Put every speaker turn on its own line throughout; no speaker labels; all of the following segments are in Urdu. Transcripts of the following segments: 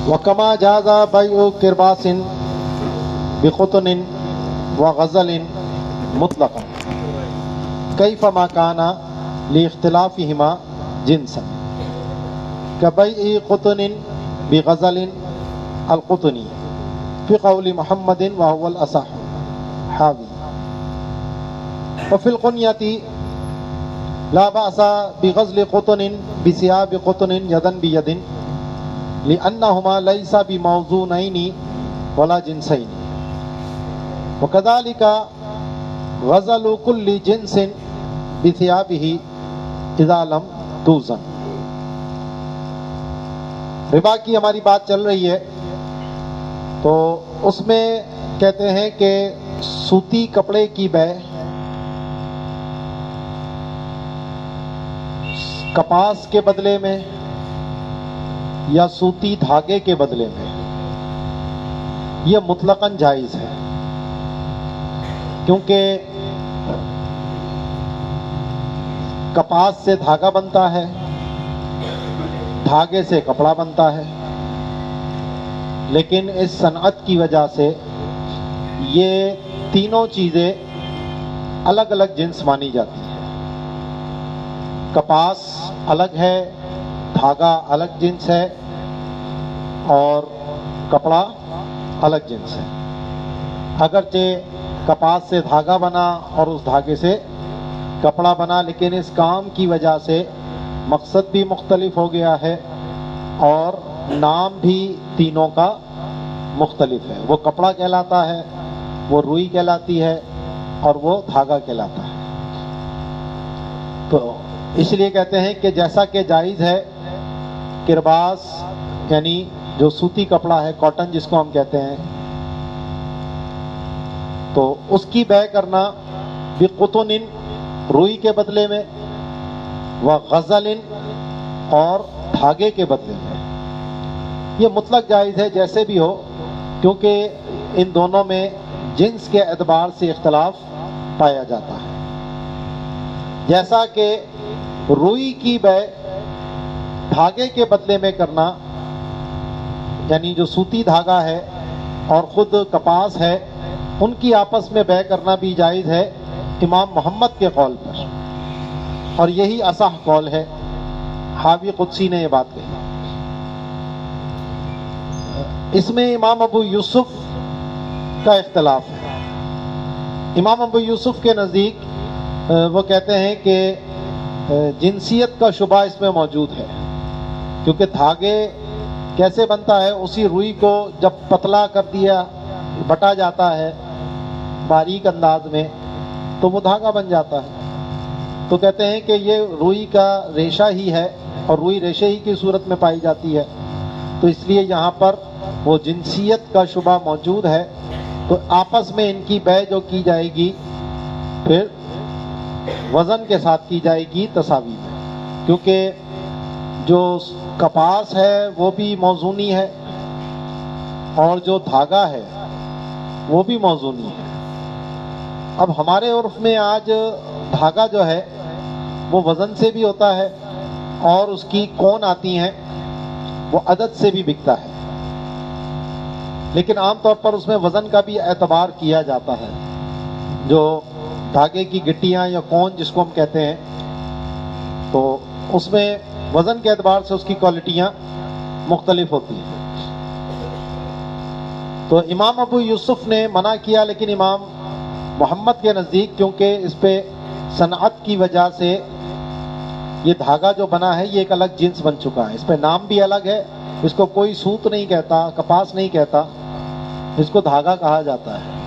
وکما جاز بیع کرباس بقطن وغزل مطلقا کیف ما کان لاختلافهما جنسا کبیع قطن بغزل القطنی فی قول محمد وهو الاصح حاوی وفی القنیۃ لا بأس بغزل قطن بثياب قطن يدا بيد لأنهما ليس بموزونين ولا جنسين وكذلك غزل كل جنس بثيابه إذا لم توزن. ربا کی ہماری بات چل رہی ہے تو اس میں کہتے ہیں کہ سوتی کپڑے کی بیع کپاس کے بدلے میں یا سوتی دھاگے کے بدلے میں یہ مطلقاً جائز ہے، کیونکہ کپاس سے دھاگا بنتا ہے، دھاگے سے کپڑا بنتا ہے، لیکن اس صنعت کی وجہ سے یہ تینوں چیزیں الگ الگ جنس مانی جاتی ہیں. کپاس الگ ہے، دھاگا الگ جنس ہے، اور کپڑا الگ جنس ہے. اگرچہ کپاس سے دھاگا بنا اور اس دھاگے سے کپڑا بنا، لیکن اس کام کی وجہ سے مقصد بھی مختلف ہو گیا ہے اور نام بھی تینوں کا مختلف ہے. وہ کپڑا کہلاتا ہے، وہ روئی کہلاتی ہے، اور وہ دھاگا کہلاتا ہے. تو اس لیے کہتے ہیں کہ جیسا کہ جائز ہے کرباس یعنی جو سوتی کپڑا ہے، کاٹن جس کو ہم کہتے ہیں، تو اس کی بیع کرنا بقطن روئی کے بدلے میں، وغزل اور دھاگے کے بدلے میں، یہ مطلق جائز ہے جیسے بھی ہو، کیونکہ ان دونوں میں جنس کے اعتبار سے اختلاف پایا جاتا ہے. جیسا کہ روئی کی بیع دھاگے کے بدلے میں کرنا، یعنی جو سوتی دھاگا ہے اور خود کپاس ہے، ان کی آپس میں بیع کرنا بھی جائز ہے امام محمد کے قول پر، اور یہی اصح قول ہے. حاوی قدسی نے یہ بات کہی. اس میں امام ابو یوسف کا اختلاف ہے. امام ابو یوسف کے نزدیک وہ کہتے ہیں کہ جنسیت کا شبہ اس میں موجود ہے، کیونکہ دھاگے کیسے بنتا ہے، اسی روئی کو جب پتلا کر دیا، بٹا جاتا ہے باریک انداز میں، تو وہ دھاگا بن جاتا ہے. تو کہتے ہیں کہ یہ روئی کا ریشہ ہی ہے، اور روئی ریشے ہی کی صورت میں پائی جاتی ہے، تو اس لیے یہاں پر وہ جنسیت کا شبہ موجود ہے. تو آپس میں ان کی بیع جو کی جائے گی پھر وزن کے ساتھ کی جائے گی، تساوی میں، کیونکہ جو کپاس ہے وہ بھی موزونی ہے اور جو دھاگا ہے وہ بھی موزونی ہے. اب ہمارے عرف میں آج دھاگا جو ہے وہ وزن سے بھی ہوتا ہے، اور اس کی کون آتی ہیں وہ عدد سے بھی بکتا ہے، لیکن عام طور پر اس میں وزن کا بھی اعتبار کیا جاتا ہے. جو دھاگے کی گٹیاں یا کون جس کو ہم کہتے ہیں، تو اس میں وزن کے اعتبار سے اس کی کوالٹیاں مختلف ہوتی ہیں. تو امام ابو یوسف نے منع کیا، لیکن امام محمد کے نزدیک کیونکہ اس پہ صنعت کی وجہ سے یہ دھاگا جو بنا ہے یہ ایک الگ جنس بن چکا ہے، اس پہ نام بھی الگ ہے، اس کو کوئی سوت نہیں کہتا، کپاس نہیں کہتا، اس کو دھاگا کہا جاتا ہے.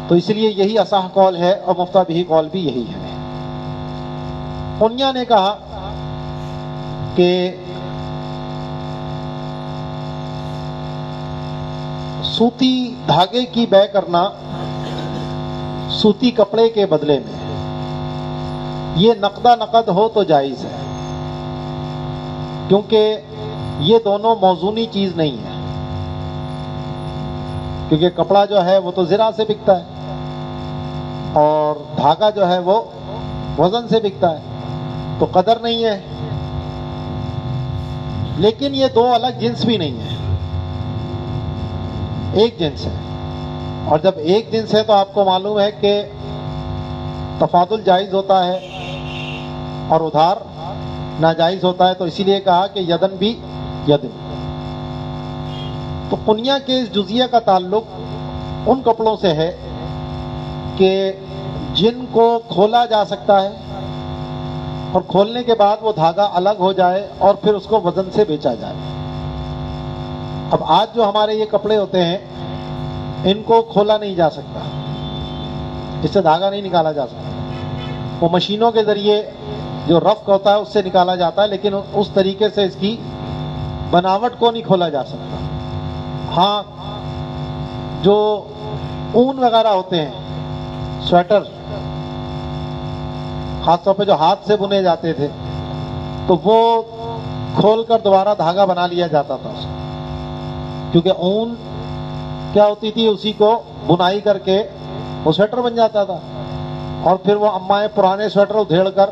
تو اس لیے یہی اصح قول ہے، اور مفتہ بہ قول بھی یہی ہے. قنیہ نے کہا کہ سوتی دھاگے کی بیع کرنا سوتی کپڑے کے بدلے میں یہ نقدہ نقد ہو تو جائز ہے، کیونکہ یہ دونوں موزونی چیز نہیں ہے. کیونکہ کپڑا جو ہے وہ تو زرہ سے بکتا ہے اور دھاگا جو ہے وہ وزن سے بکتا ہے. تو تو قدر نہیں ہے. لیکن یہ دو الگ جنس بھی نہیں ہیں، ایک جنس ہے. اور جب ایک جنس ہے تو آپ کو معلوم ہے کہ تفاضل جائز ہوتا ہے اور ادھار ناجائز ہوتا ہے. تو اسی لیے کہا کہ یدن بھی یدن. تو قنیہ کے اس جزیہ کا تعلق ان کپڑوں سے ہے کہ جن کو کھولا جا سکتا ہے اور کھولنے کے بعد وہ دھاگا الگ ہو جائے اور پھر اس کو وزن سے بیچا جائے. اب آج جو ہمارے یہ کپڑے ہوتے ہیں ان کو کھولا نہیں جا سکتا، اس سے دھاگا نہیں نکالا جا سکتا. وہ مشینوں کے ذریعے جو رفق ہوتا ہے اس سے نکالا جاتا ہے، لیکن اس طریقے سے اس کی بناوٹ کو نہیں کھولا جا سکتا. ہاں، جو اون وغیرہ ہوتے ہیں، سویٹر خاص طور پہ جو ہاتھ سے بنے جاتے تھے، تو وہ کھول کر دوبارہ دھاگا بنا لیا جاتا تھا اس کو، کیونکہ اون کیا ہوتی تھی، اسی کو بنائی کر کے وہ سویٹر بن جاتا تھا. اور پھر وہ امائیں پرانے سویٹر ادھیڑ کر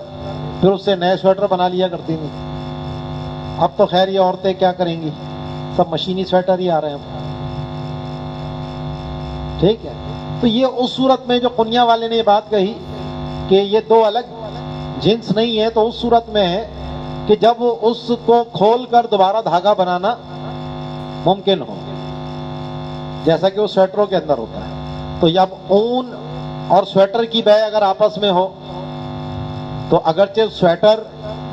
پھر اس سے نئے سویٹر بنا لیا کرتی تھیں. اب تو خیر یہ عورتیں کیا کریں گی، سب مشینی سویٹر ہی آ رہے ہیں. ٹھیک ہے. تو یہ اس صورت میں جو قنیہ والے نے یہ بات کہی کہ یہ دو الگ جنس نہیں ہے، تو اس صورت میں ہے کہ جب اس کو کھول کر دوبارہ دھاگا بنانا ممکن ہو، جیسا کہ وہ سویٹروں کے اندر ہوتا ہے. تو جب اون اور سویٹر کی بے اگر آپس میں ہو تو اگرچہ سویٹر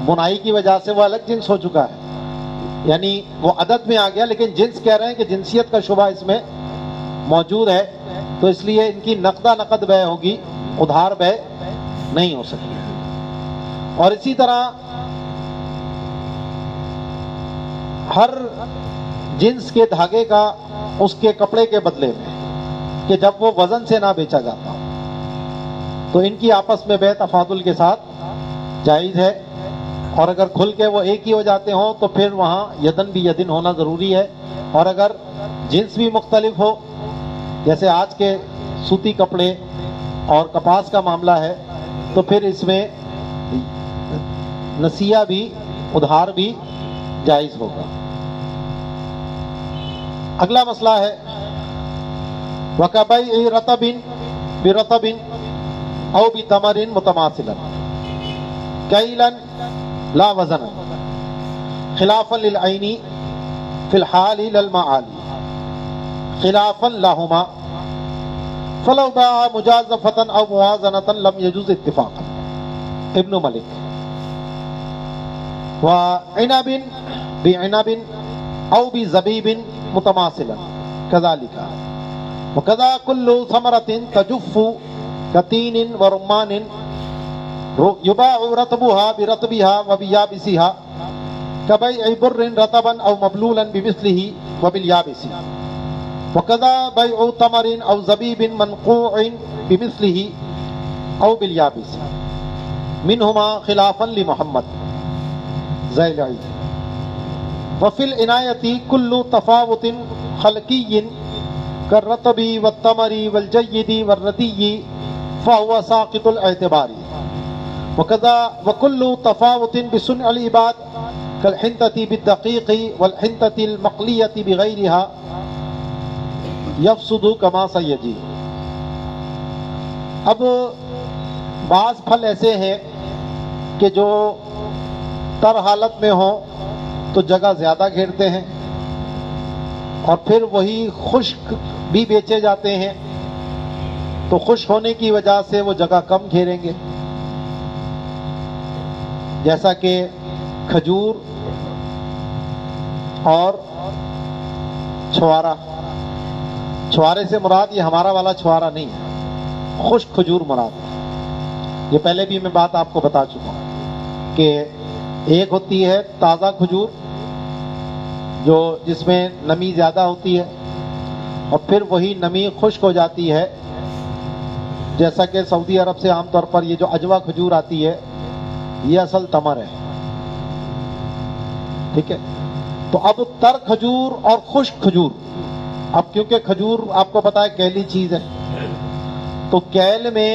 بنائی کی وجہ سے وہ الگ جنس ہو چکا ہے، یعنی وہ عدد میں آ گیا، لیکن جنس کہہ رہے ہیں کہ جنسیت کا شبہ اس میں موجود ہے. تو اس لیے ان کی نقدہ نقد بے ہوگی، ادھار بے نہیں ہو سکتی. اور اسی طرح ہر جنس کے دھاگے کا اس کے کپڑے کے بدلے میں، کہ جب وہ وزن سے نہ بیچا جاتا تو ان کی آپس میں بے تفاضل کے ساتھ جائز ہے. اور اگر کھل کے وہ ایک ہی ہو جاتے ہوں تو پھر وہاں یدن بھی یدن ہونا ضروری ہے. اور اگر جنس بھی مختلف ہو، جیسے آج کے سوتی کپڑے اور کپاس کا معاملہ ہے، تو پھر اس میں نسیہ بھی ادھار بھی جائز ہوگا. اگلا مسئلہ ہے وَكَبَيْعِ رَطَبٍ بِرَطَبٍ أَوْ بِتَمَرٍ مُتَمَاثِلًا كَيْلًا لَا وَزَنًا خِلَافًا لِلْعَيْنِ فِي الْحَالِ لَلْمَعَالِ خِلَافًا لَهُمَا فَلَوْ بَاعَ مُجَازَفَةً أَوْ مُوَازَنَةً لَمْ يَجُزْ اتِّفَاقًا. ابن ملک. وَعِنَبٍ بِعِنَبٍ أَوْ بِزَبِيبٍ مُتَمَاثِلًا كَذَلِكَ وَكَذَا كُلُّ ثَمَرَةٍ تَجُفُّ كَتِينٍ وَرُمَّانٍ يُبَاعُ رَطْبُهَا بِرَطْبِهَا وَبِيَابِسِهَا كَبَيْعِ بُرٍّ رَطَبًا أَوْ مَبْلُولًا بِمِثْلِهِ وَبِالْيَابِسِ وَكَذَا بَيْعُ تَمَرٍ أَوْ زَبِيبٍ مَنْقُوعٍ بِمِثْلِهِ أَوْ بِالْيَابِسِ مِنْهُمَا خِلَافًا لِمُحَمَّدٍ زَيْلَعِي. وفي العناية كل تفاوت خلقي كالرطب والتمر والجيد والردي فهو ساقط الاعتبار. وكذا وكل تفاوت بصنع العباد كالحنطة بالدقيق والحنطة المقلية بغيرها يفسد كما سيجي. اب بعض پھل ایسے ہیں کہ جو تر حالت میں ہوں تو جگہ زیادہ گھیرتے ہیں، اور پھر وہی خشک بھی بیچے جاتے ہیں تو خشک ہونے کی وجہ سے وہ جگہ کم گھیریں گے. جیسا کہ کھجور اور چھوارا. چھوارے سے مراد یہ ہمارا والا چھوارا نہیں ہے، خشک کھجور مراد ہے. یہ پہلے بھی میں بات آپ کو بتا چکا ہوں کہ ایک ہوتی ہے تازہ کھجور جس میں نمی زیادہ ہوتی ہے، اور پھر وہی نمی خشک ہو جاتی ہے، جیسا کہ سعودی عرب سے عام طور پر یہ جو اجوا کھجور آتی ہے یہ اصل تمر ہے. ٹھیک ہے. تو اب تر کھجور اور خشک کھجور، اب کیونکہ کھجور آپ کو پتا ہے کیلی چیز ہے، تو کیل میں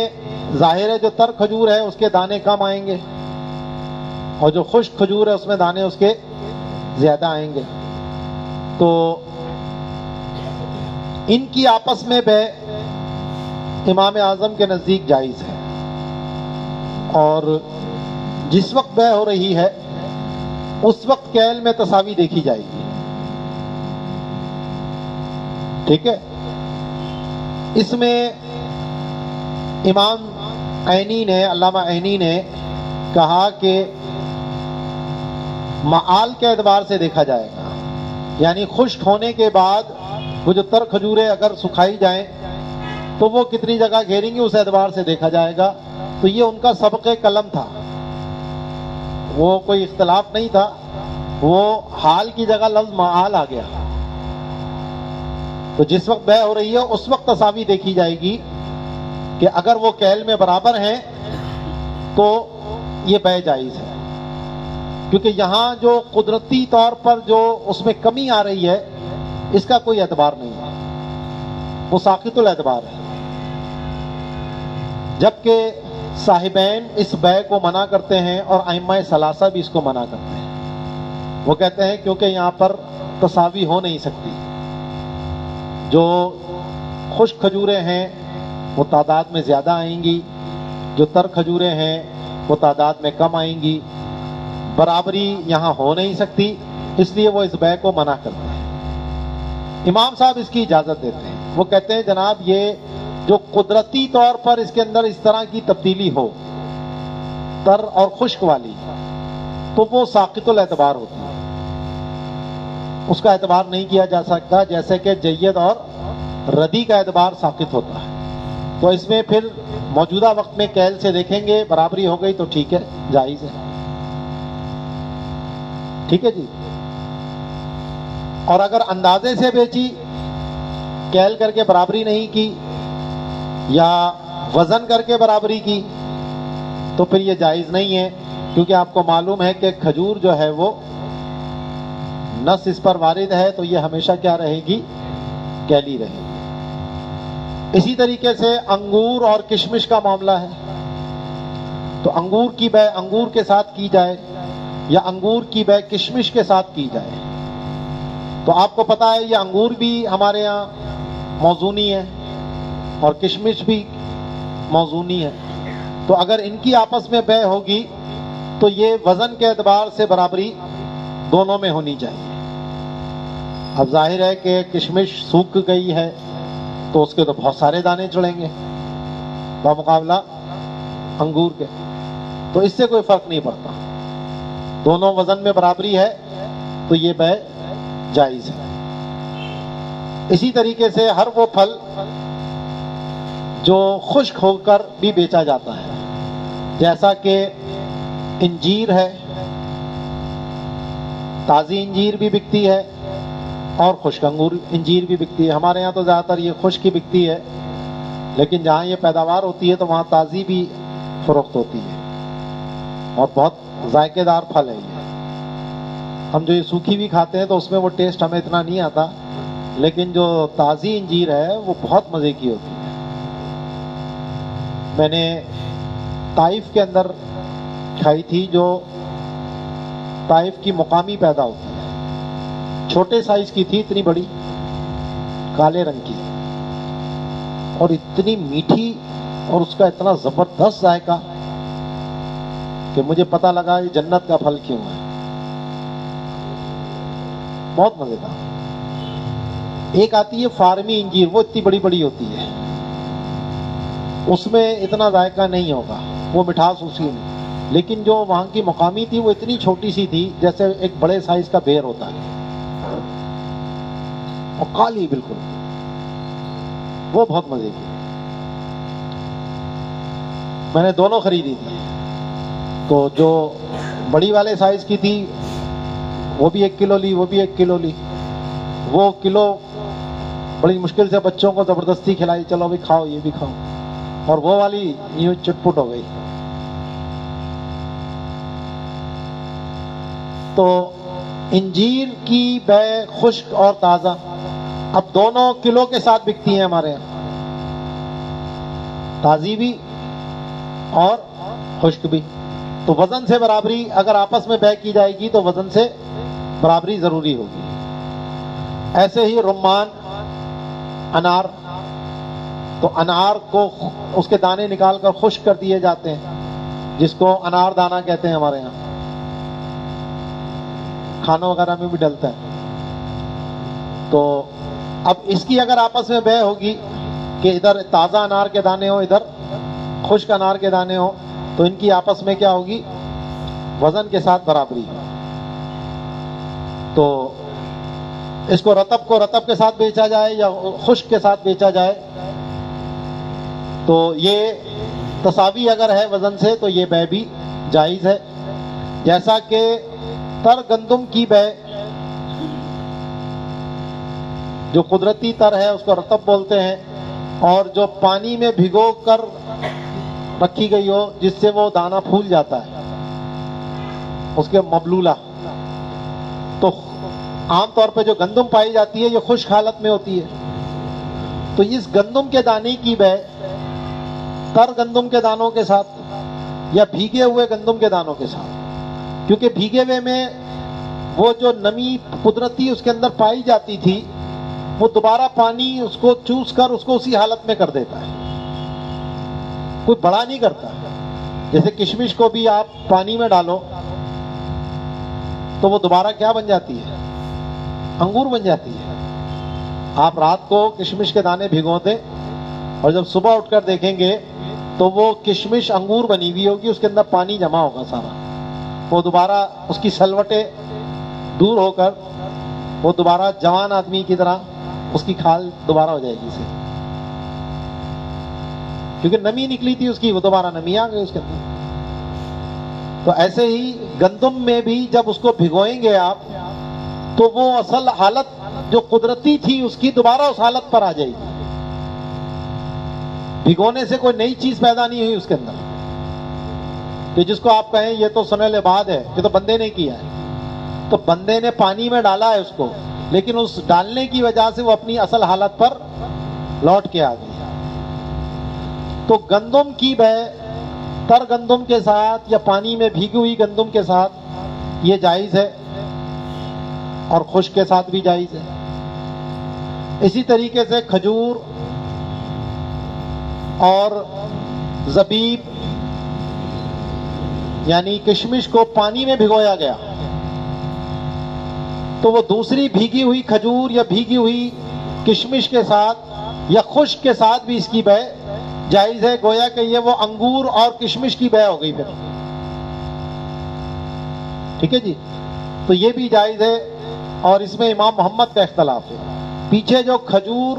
ظاہر ہے جو تر کھجور ہے اس کے دانے کم آئیں گے، اور جو خشک کھجور ہے اس میں دانے اس کے زیادہ آئیں گے. تو ان کی آپس میں بے امام اعظم کے نزدیک جائز ہے. اور جس وقت بے ہو رہی ہے اس وقت کیل میں تساوی دیکھی جائے گی. ٹھیک ہے. اس میں امام عینی نے علامہ عینی نے کہا کہ معال کے اعتبار سے دیکھا جائے گا، یعنی خشک ہونے کے بعد وہ جو تر کھجوریں اگر سکھائی جائیں تو وہ کتنی جگہ گھیریں گی اس اعتبار سے دیکھا جائے گا. تو یہ ان کا سبق قلم تھا، وہ کوئی اختلاف نہیں تھا، وہ حال کی جگہ لفظ معال آ گیا. تو جس وقت بے ہو رہی ہے اس وقت تساوی دیکھی جائے گی کہ اگر وہ کیل میں برابر ہیں تو یہ بے جائز ہے. کیونکہ یہاں جو قدرتی طور پر جو اس میں کمی آ رہی ہے اس کا کوئی اعتبار نہیں ہے، وہ ساقط الاعتبار ہے. جبکہ صاحبین اس بے کو منع کرتے ہیں اور ائمہ ثلاثہ بھی اس کو منع کرتے ہیں. وہ کہتے ہیں کیونکہ یہاں پر تساوی ہو نہیں سکتی، جو خشک کھجوریں ہیں وہ تعداد میں زیادہ آئیں گی، جو تر کھجوریں ہیں وہ تعداد میں کم آئیں گی، برابری یہاں ہو نہیں سکتی، اس لیے وہ اس بے کو منع کرتے ہیں. امام صاحب اس کی اجازت دیتے ہیں. وہ کہتے ہیں جناب یہ جو قدرتی طور پر اس کے اندر اس طرح کی تبدیلی ہو تر اور خشک والی تو وہ ساقط الاعتبار ہوتی ہے، اس کا اعتبار نہیں کیا جا سکتا، جیسے کہ جید اور ردی کا اعتبار ساقط ہوتا ہے. تو اس میں پھر موجودہ وقت میں کیل سے دیکھیں گے، برابری ہو گئی تو ٹھیک ہے، جائز ہے. ٹھیک ہے جی. اور اگر اندازے سے بیچی، کیل کر کے برابری نہیں کی یا وزن کر کے برابری کی تو پھر یہ جائز نہیں ہے. کیونکہ آپ کو معلوم ہے کہ کھجور جو ہے وہ نص اس پر وارد ہے تو یہ ہمیشہ کیا رہے گی؟ کیلی رہے گی. اسی طریقے سے انگور اور کشمش کا معاملہ ہے. تو انگور کی بے انگور کے ساتھ کی جائے یا انگور کی بے کشمش کے ساتھ کی جائے تو آپ کو پتا ہے یہ انگور بھی ہمارے یہاں موزونی ہے اور کشمش بھی موزونی ہے. تو اگر ان کی آپس میں بے ہوگی تو یہ وزن کے اعتبار سے برابری دونوں میں ہونی چاہیے. اب ظاہر ہے کہ کشمش سوکھ گئی ہے تو اس کے تو بہت سارے دانے چڑھیں گے بمقابلہ انگور کے، تو اس سے کوئی فرق نہیں پڑتا، دونوں وزن میں برابری ہے تو یہ بے جائز ہے. اسی طریقے سے ہر وہ پھل جو خشک ہو کر بھی بیچا جاتا ہے، جیسا کہ انجیر ہے، تازی انجیر بھی بکتی ہے اور خشک انگور انجیر بھی بکتی ہے. ہمارے یہاں تو زیادہ تر یہ خشک ہی بکتی ہے، لیکن جہاں یہ پیداوار ہوتی ہے تو وہاں تازی بھی فروخت ہوتی ہے اور بہت ذائقے دار پھل ہے یہ. ہم جو یہ سوکھی بھی کھاتے ہیں تو اس میں وہ ٹیسٹ ہمیں اتنا نہیں آتا، لیکن جو تازی انجیر ہے وہ بہت مزے کی ہوتی ہے. میں نے طائف کے اندر کھائی تھی، جو طائف کی مقامی پیدا ہوتی ہے، چھوٹے سائز کی تھی، اتنی بڑی، کالے رنگ کی، اور اتنی میٹھی اور اس کا اتنا زبردست ذائقہ کہ مجھے پتہ لگا یہ جنت کا پھل کیوں ہے. بہت مزیدار. ایک آتی ہے فارمی انجیر، وہ اتنی بڑی بڑی ہوتی ہے، اس میں اتنا ذائقہ نہیں ہوگا، وہ مٹھاس اسی میں. لیکن جو وہاں کی مقامی تھی وہ اتنی چھوٹی سی تھی جیسے ایک بڑے سائز کا بیر ہوتا ہے، اور کالی بالکل، وہ بہت مزے کی. میں نے دونوں خریدی تھی. تو جو بڑی والے سائز کی تھی وہ بھی 1 کلو لی، وہ بھی 1 کلو لی. وہ کلو بڑی مشکل سے بچوں کو زبردستی کھلائی، چلو بھی کھاؤ، یہ بھی کھاؤ، اور وہ والی یوں چٹپٹ ہو گئی. تو انجیر کی بے خشک اور تازہ اب دونوں کلو کے ساتھ بکتی ہیں ہمارے یہاں، تازی بھی اور خشک بھی. تو وزن سے برابری اگر آپس میں بے کی جائے گی تو وزن سے برابری ضروری ہوگی. ایسے ہی رمان، انار، تو انار کو اس کے دانے نکال کر خشک کر دیے جاتے ہیں، جس کو انار دانہ کہتے ہیں ہمارے یہاں، کھانوں وغیرہ میں بھی ڈلتا ہے. تو اب اس کی اگر آپس میں بے ہوگی کہ ادھر تازہ انار کے دانے ہو، ادھر خشک انار کے دانے ہو، تو ان کی آپس میں کیا ہوگی؟ وزن کے ساتھ برابری. تو اس کو رطب کے ساتھ بیچا جائے یا خشک کے ساتھ بیچا جائے تو یہ تساوی اگر ہے وزن سے تو یہ بے بھی جائز ہے. جیسا کہ تر گندم کی بے، جو قدرتی تر ہے اس کو رطب بولتے ہیں، اور جو پانی میں بھگو کر رکھی گئی ہو جس سے وہ دانہ پھول جاتا ہے اس کے مبلولہ. تو عام طور پہ جو گندم پائی جاتی ہے یہ خشک حالت میں ہوتی ہے. تو اس گندم کے دانے کی بے تر گندم کے دانوں کے ساتھ یا بھیگے ہوئے گندم کے دانوں کے ساتھ، کیونکہ بھیگے ہوئے میں وہ جو نمی قدرتی اس کے اندر پائی جاتی تھی وہ دوبارہ پانی اس کو چوس کر اس کو اسی حالت میں کر دیتا ہے، کوئی بڑا نہیں کرتا. جیسے کشمش کو بھی آپ پانی میں ڈالو تو وہ دوبارہ کیا بن جاتی ہے؟ انگور بن جاتی ہے. آپ رات کو کشمش کے دانے بھگو دیں اور جب صبح اٹھ کر دیکھیں گے تو وہ کشمش انگور بنی ہوئی ہوگی، اس کے اندر پانی جمع ہوگا سارا، وہ دوبارہ اس کی سلوٹیں دور ہو کر وہ دوبارہ جوان آدمی کی طرح اس کی کھال دوبارہ ہو جائے گی اسے، کیونکہ نمی نکلی تھی اس کی، وہ دوبارہ نمی آ گئی اس کے اندر. تو ایسے ہی گندم میں بھی جب اس کو بھگوئیں گے آپ تو وہ اصل حالت جو قدرتی تھی اس کی دوبارہ اس حالت پر آ جائے گی. بھگونے سے کوئی نئی چیز پیدا نہیں ہوئی اس کے اندر کہ جس کو آپ کہیں یہ تو سنیل بعد ہے، یہ تو بندے نے کیا ہے. تو بندے نے پانی میں ڈالا ہے اس کو، لیکن اس ڈالنے کی وجہ سے وہ اپنی اصل حالت پر لوٹ کے آ گئی. تو گندم کی بے تر گندم کے ساتھ یا پانی میں بھیگی ہوئی گندم کے ساتھ یہ جائز ہے، اور خشک کے ساتھ بھی جائز ہے. اسی طریقے سے کھجور اور زبیب یعنی کشمش کو پانی میں بھگویا گیا تو وہ دوسری بھیگی ہوئی کھجور یا بھیگی ہوئی کشمش کے ساتھ یا خشک کے ساتھ بھی اس کی بے جائز ہے. گویا کہ یہ وہ انگور اور کشمش کی بے ہو گئی پھر. ٹھیک ہے جی، تو یہ بھی جائز ہے. اور اس میں امام محمد کا اختلاف ہے. پیچھے جو کھجور،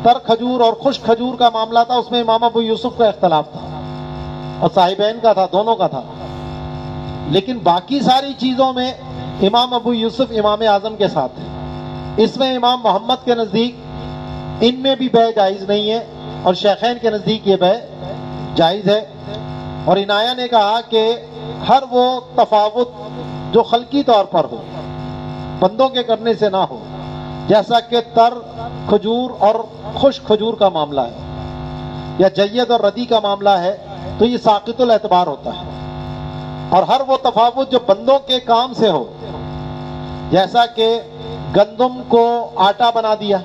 تر کھجور اور خشک کھجور کا معاملہ تھا اس میں امام ابو یوسف کا اختلاف تھا اور صاحبین کا تھا، دونوں کا تھا. لیکن باقی ساری چیزوں میں امام ابو یوسف امام اعظم کے ساتھ ہے. اس میں امام محمد کے نزدیک ان میں بھی بے جائز نہیں ہے اور شیخین کے نزدیک یہ بے جائز ہے. اور عنایہ نے کہا کہ ہر وہ تفاوت جو خلقی طور پر ہو، بندوں کے کرنے سے نہ ہو، جیسا کہ تر کھجور اور خشک کھجور کا معاملہ ہے یا جید اور ردی کا معاملہ ہے، تو یہ ساقط الاعتبار ہوتا ہے. اور ہر وہ تفاوت جو بندوں کے کام سے ہو، جیسا کہ گندم کو آٹا بنا دیا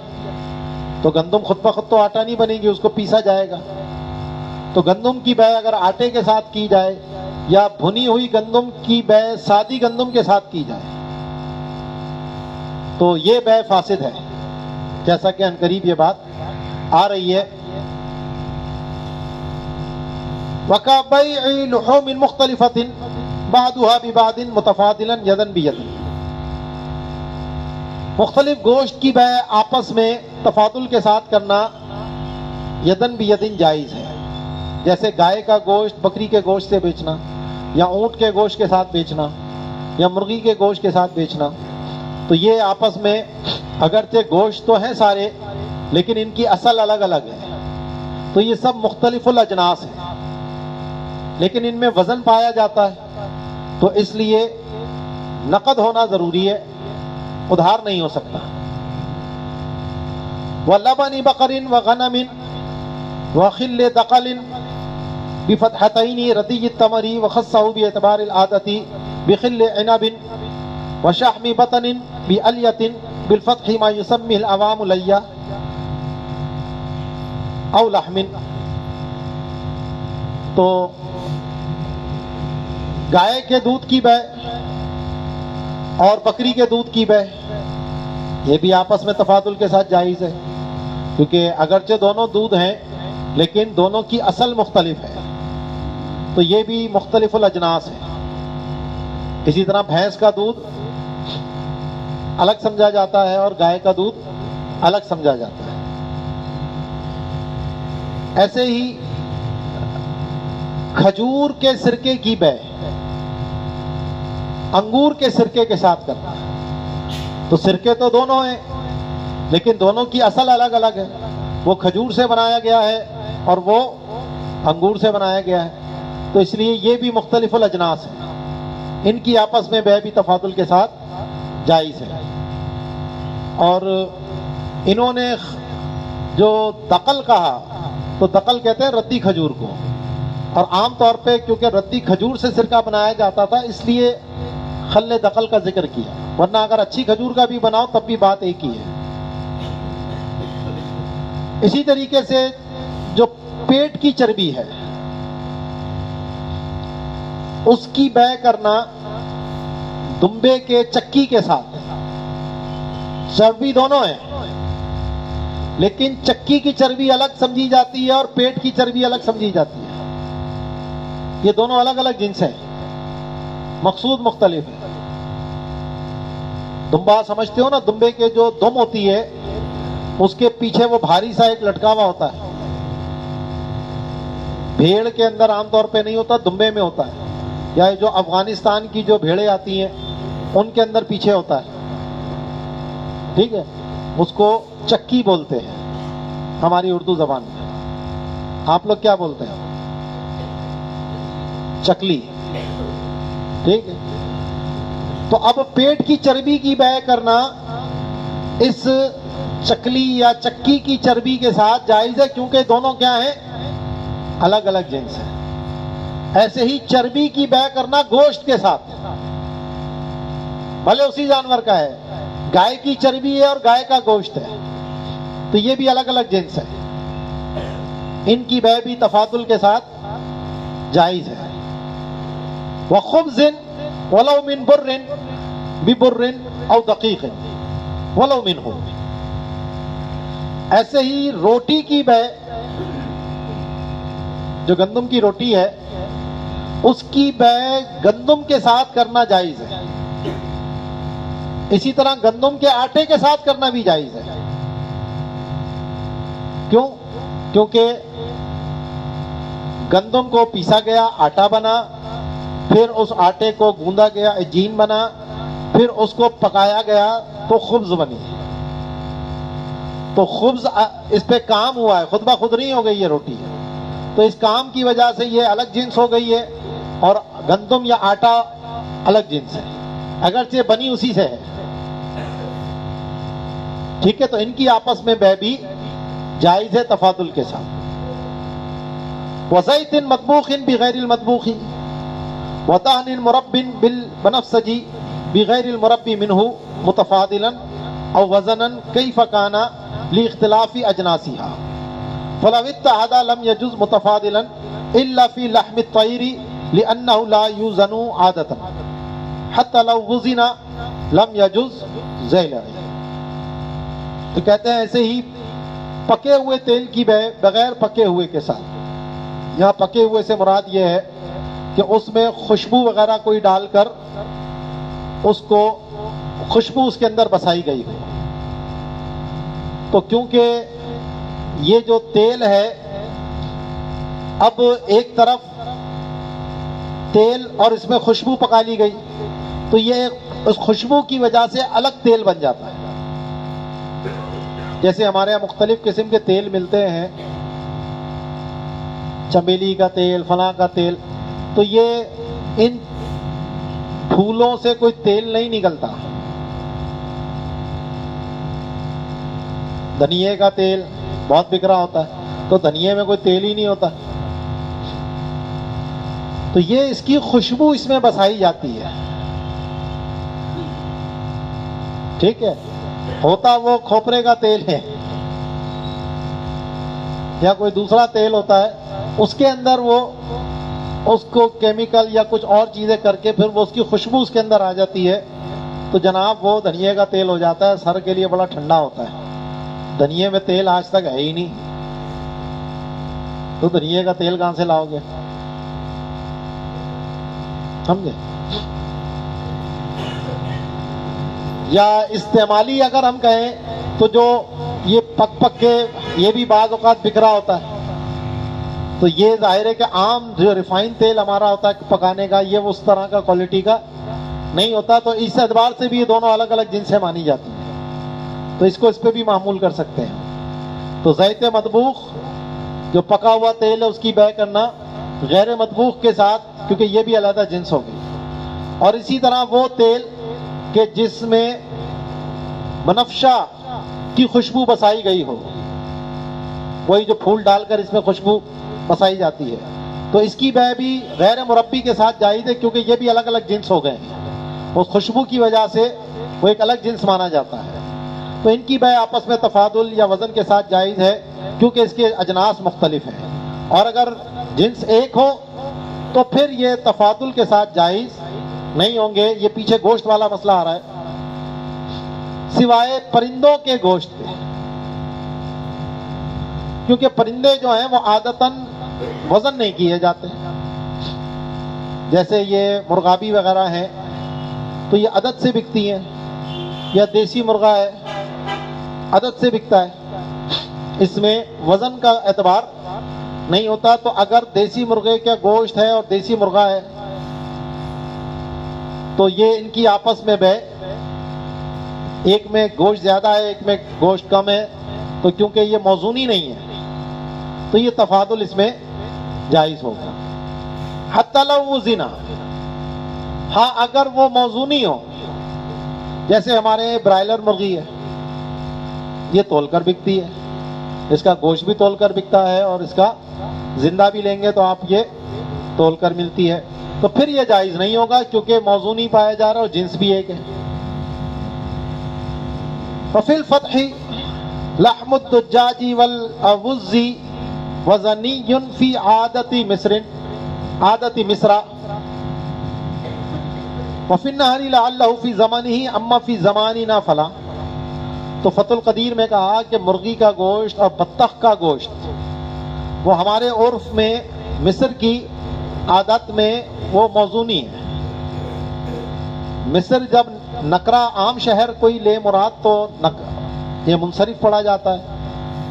تو گندم خود بخود تو آٹا نہیں بنے گی، اس کو پیسا جائے گا. تو گندم کی بے اگر آٹے کے ساتھ کی جائے یا بھنی ہوئی گندم کی بے سادی گندم کے ساتھ کی جائے تو یہ بے فاسد ہے، جیسا کہ عنقریب یہ بات آ رہی ہے. وَكَبَيْعِ لُحُومٍ مُخْتَلِفَةٍ بَعْضُهَا بِبَعْضٍ مُتَفَاضِلًا يَدًا بِيَدٍ. مختلف گوشت کی بے آپس میں تفاضل کے ساتھ کرنا یدن بیدن جائز ہے. جیسے گائے کا گوشت بکری کے گوشت سے بیچنا یا اونٹ کے گوشت کے ساتھ بیچنا یا مرغی کے گوشت کے ساتھ بیچنا، تو یہ آپس میں اگرچہ گوشت تو ہیں سارے لیکن ان کی اصل الگ الگ ہے، تو یہ سب مختلف الاجناس ہیں لیکن ان میں وزن پایا جاتا ہے، تو اس لیے نقد ہونا ضروری ہے، ادھار نہیں ہو سکتا. وَلَبَنِ بَقَرٍ وَغَنَمٍ وَخِلِّ دَقَلٍ بفتحتين ردي التمر وخصه باعتبار العادة بخل عنب وشحم بطن بألية بالفتح ما يسميه العوام ليا او لحم. تو گائے کے دودھ کی بے اور بکری کے دودھ کی بے یہ بھی آپس میں تفاضل کے ساتھ جائز ہے، کیونکہ اگرچہ دونوں دودھ ہیں لیکن دونوں کی اصل مختلف ہے، تو یہ بھی مختلف الاجناس ہے. اسی طرح بھینس کا دودھ الگ سمجھا جاتا ہے اور گائے کا دودھ الگ سمجھا جاتا ہے. ایسے ہی کھجور کے سرکے کی بے انگور کے سرکے کے ساتھ کرنا ہے. تو سرکے تو دونوں ہیں لیکن دونوں کی اصل الگ الگ ہے، وہ کھجور سے بنایا گیا ہے اور وہ انگور سے بنایا گیا ہے، تو اس لیے یہ بھی مختلف الاجناس ہیں، ان کی آپس میں بے بھی تفاضل کے ساتھ جائز ہے. اور انہوں نے جو دقل کہا تو دقل کہتے ہیں ردی کھجور کو، اور عام طور پہ کیونکہ ردی کھجور سے سرکہ بنایا جاتا تھا اس لیے خل دقل کا ذکر کیا، ورنہ اگر اچھی کھجور کا بھی بناؤ تب بھی بات ایک ہی ہے. اسی طریقے سے جو پیٹ کی چربی ہے اس کی بے کرنا دمبے کے چکی کے ساتھ، چربی دونوں ہیں لیکن چکی کی چربی الگ سمجھی جاتی ہے اور پیٹ کی چربی الگ سمجھی جاتی ہے. یہ دونوں الگ الگ جنس ہیں، مقصود مختلف ہے. دمبا سمجھتے ہو نا، دمبے کے جو دم ہوتی ہے اس کے پیچھے وہ بھاری سا ایک لٹکا ہوا ہوتا ہے. بھیڑ کے اندر عام طور پہ نہیں ہوتا، دمبے میں ہوتا ہے، یا جو افغانستان کی جو بھیڑیں آتی ہیں ان کے اندر پیچھے ہوتا ہے. ٹھیک ہے، اس کو چکی بولتے ہیں ہماری اردو زبان میں. آپ لوگ کیا بولتے ہیں؟ چکلی. ٹھیک ہے، تو اب پیٹ کی چربی کی بے کرنا اس چکلی یا چکی کی چربی کے ساتھ جائز ہے، کیونکہ دونوں کیا ہیں؟ الگ الگ جنس ہیں. ایسے ہی چربی کی بے کرنا گوشت کے ساتھ، بھلے اسی جانور کا ہے، گائے کی چربی ہے اور گائے کا گوشت ہے، تو یہ بھی الگ الگ جنس ہے، ان کی بے بھی تفاضل کے ساتھ جائز ہے. وخبز ولو من بر ببر او دقیق ولو منہ. ایسے ہی روٹی کی بے، جو گندم کی روٹی ہے اس کی بے گندم کے ساتھ کرنا جائز ہے. اسی طرح گندم کے آٹے کے ساتھ کرنا بھی جائز ہے. کیوں؟ کیونکہ گندم کو پیسا گیا، آٹا بنا، پھر اس آٹے کو گوندا گیا، عجین بنا، پھر اس کو پکایا گیا تو خبز بنی. تو خبز اس پہ کام ہوا ہے، خود بخود نہیں ہو گئی یہ روٹی، تو اس کام کی وجہ سے یہ الگ جنس ہو گئی ہے، اور گندم یا آٹا الگ جنس ہے، اگرچہ بنی اسی سے ہے. ٹھیک ہے، تو ان کی آپس میں بے بھی جائز ہے تفاضل کے ساتھ. وزیت مطبوخ بغیر المطبوخ وطحن مرب بالبنفسجی بغیر المربی منہ متفاضلا او وزنا کیف کان لاختلاف اجناسها فلو اتحد لم يجوز متفاضلا الا في لحم الطير لانه لا يوزن عادة حتى لو وزن لم يجوز ذیل. تو کہتے ہیں ایسے ہی پکے ہوئے تیل کی بے بغیر پکے ہوئے کے ساتھ. یہاں پکے ہوئے سے مراد یہ ہے کہ اس میں خوشبو وغیرہ کوئی ڈال کر اس کو خوشبو اس کے اندر بسائی گئی ہو. تو کیونکہ یہ جو تیل ہے، اب ایک طرف تیل اور اس میں خوشبو پکا لی گئی تو یہ اس خوشبو کی وجہ سے الگ تیل بن جاتا ہے. جیسے ہمارے یہاں مختلف قسم کے تیل ملتے ہیں، چمیلی کا تیل، فلاں کا تیل، تو یہ ان پھولوں سے کوئی تیل نہیں نکلتا. دھنیے کا تیل بہت بک رہا ہوتا ہے، تو دھنیے میں کوئی تیل ہی نہیں ہوتا. تو یہ اس کی خوشبو اس میں بسائی جاتی ہے. ٹھیک ہے, ہوتا وہ کھوپرے کا تیل ہے یا کوئی دوسرا تیل ہوتا ہے, اس کے اندر وہ اس کو کیمیکل یا کچھ اور چیزیں کر کے پھر وہ اس کی خوشبو اس کے اندر آ جاتی ہے, تو جناب وہ دھنیے کا تیل ہو جاتا ہے. سر کے لیے بڑا ٹھنڈا ہوتا ہے. دھنیے میں تیل آج تک ہے ہی نہیں, تو دھنیے کا تیل کہاں سے لاؤ گے؟ سمجھے؟ یا استعمالی اگر ہم کہیں تو جو یہ پک پک کے یہ بھی بعض اوقات بکھرا ہوتا ہے, تو یہ ظاہر ہے کہ عام جو ریفائن تیل ہمارا ہوتا ہے پکانے کا, یہ اس طرح کا کوالٹی کا نہیں ہوتا. تو اس اعتبار سے بھی یہ دونوں الگ الگ جنسیں مانی جاتی ہیں, تو اس کو اس پہ بھی معمول کر سکتے ہیں. تو زیت مطبوخ جو پکا ہوا تیل ہے اس کی بے کرنا غیر مطبوخ کے ساتھ, کیونکہ یہ بھی علیحدہ جنس ہو گئی. اور اسی طرح وہ تیل کہ جس میں بنفشہ کی خوشبو بسائی گئی ہو, وہی جو پھول ڈال کر اس میں خوشبو بسائی جاتی ہے, تو اس کی بے بھی غیر مربی کے ساتھ جائز ہے, کیونکہ یہ بھی الگ الگ جنس ہو گئے ہیں. اس خوشبو کی وجہ سے وہ ایک الگ جنس مانا جاتا ہے. تو ان کی بے آپس میں تفاضل یا وزن کے ساتھ جائز ہے, کیونکہ اس کے اجناس مختلف ہیں. اور اگر جنس ایک ہو تو پھر یہ تفاضل کے ساتھ جائز نہیں ہوں گے. یہ پیچھے گوشت والا مسئلہ آ رہا ہے, سوائے پرندوں کے گوشت کے, کیونکہ پرندے جو ہیں وہ عادتاً وزن نہیں کیے جاتے. جیسے یہ مرغابی وغیرہ ہیں تو یہ عدد سے بکتی ہیں, یا دیسی مرغا ہے عدد سے بکتا ہے, اس میں وزن کا اعتبار نہیں ہوتا. تو اگر دیسی مرغے کا گوشت ہے اور دیسی مرغا ہے تو یہ ان کی آپس میں بے, ایک میں گوشت زیادہ ہے ایک میں گوشت کم ہے, تو کیونکہ یہ موزونی نہیں ہے تو یہ تفاضل اس میں جائز ہوگا. حتی لو زنا, ہاں اگر وہ موزونی ہو, جیسے ہمارے برائلر مرغی ہے, یہ تول کر بکتی ہے, اس کا گوشت بھی تول کر بکتا ہے اور اس کا زندہ بھی لیں گے تو آپ یہ تول کر ملتی ہے, تو پھر یہ جائز نہیں ہوگا کیونکہ موزونی پایا جا رہا ہے اور جنس بھی ایک ہے. وفی الفتح لحم الدجاج والاوز وزنی فی عادت مصر وفی النہر لعلہ فی زمانہ اما فی زماننا فلا. تو فتح القدیر میں کہا کہ مرغی کا گوشت اور بطخ کا گوشت وہ ہمارے عرف میں مصر کی عادت میں وہ موزونی ہے. مصر جب نقرہ عام شہر کوئی لے مراد تو یہ منصرف پڑھا جاتا ہے,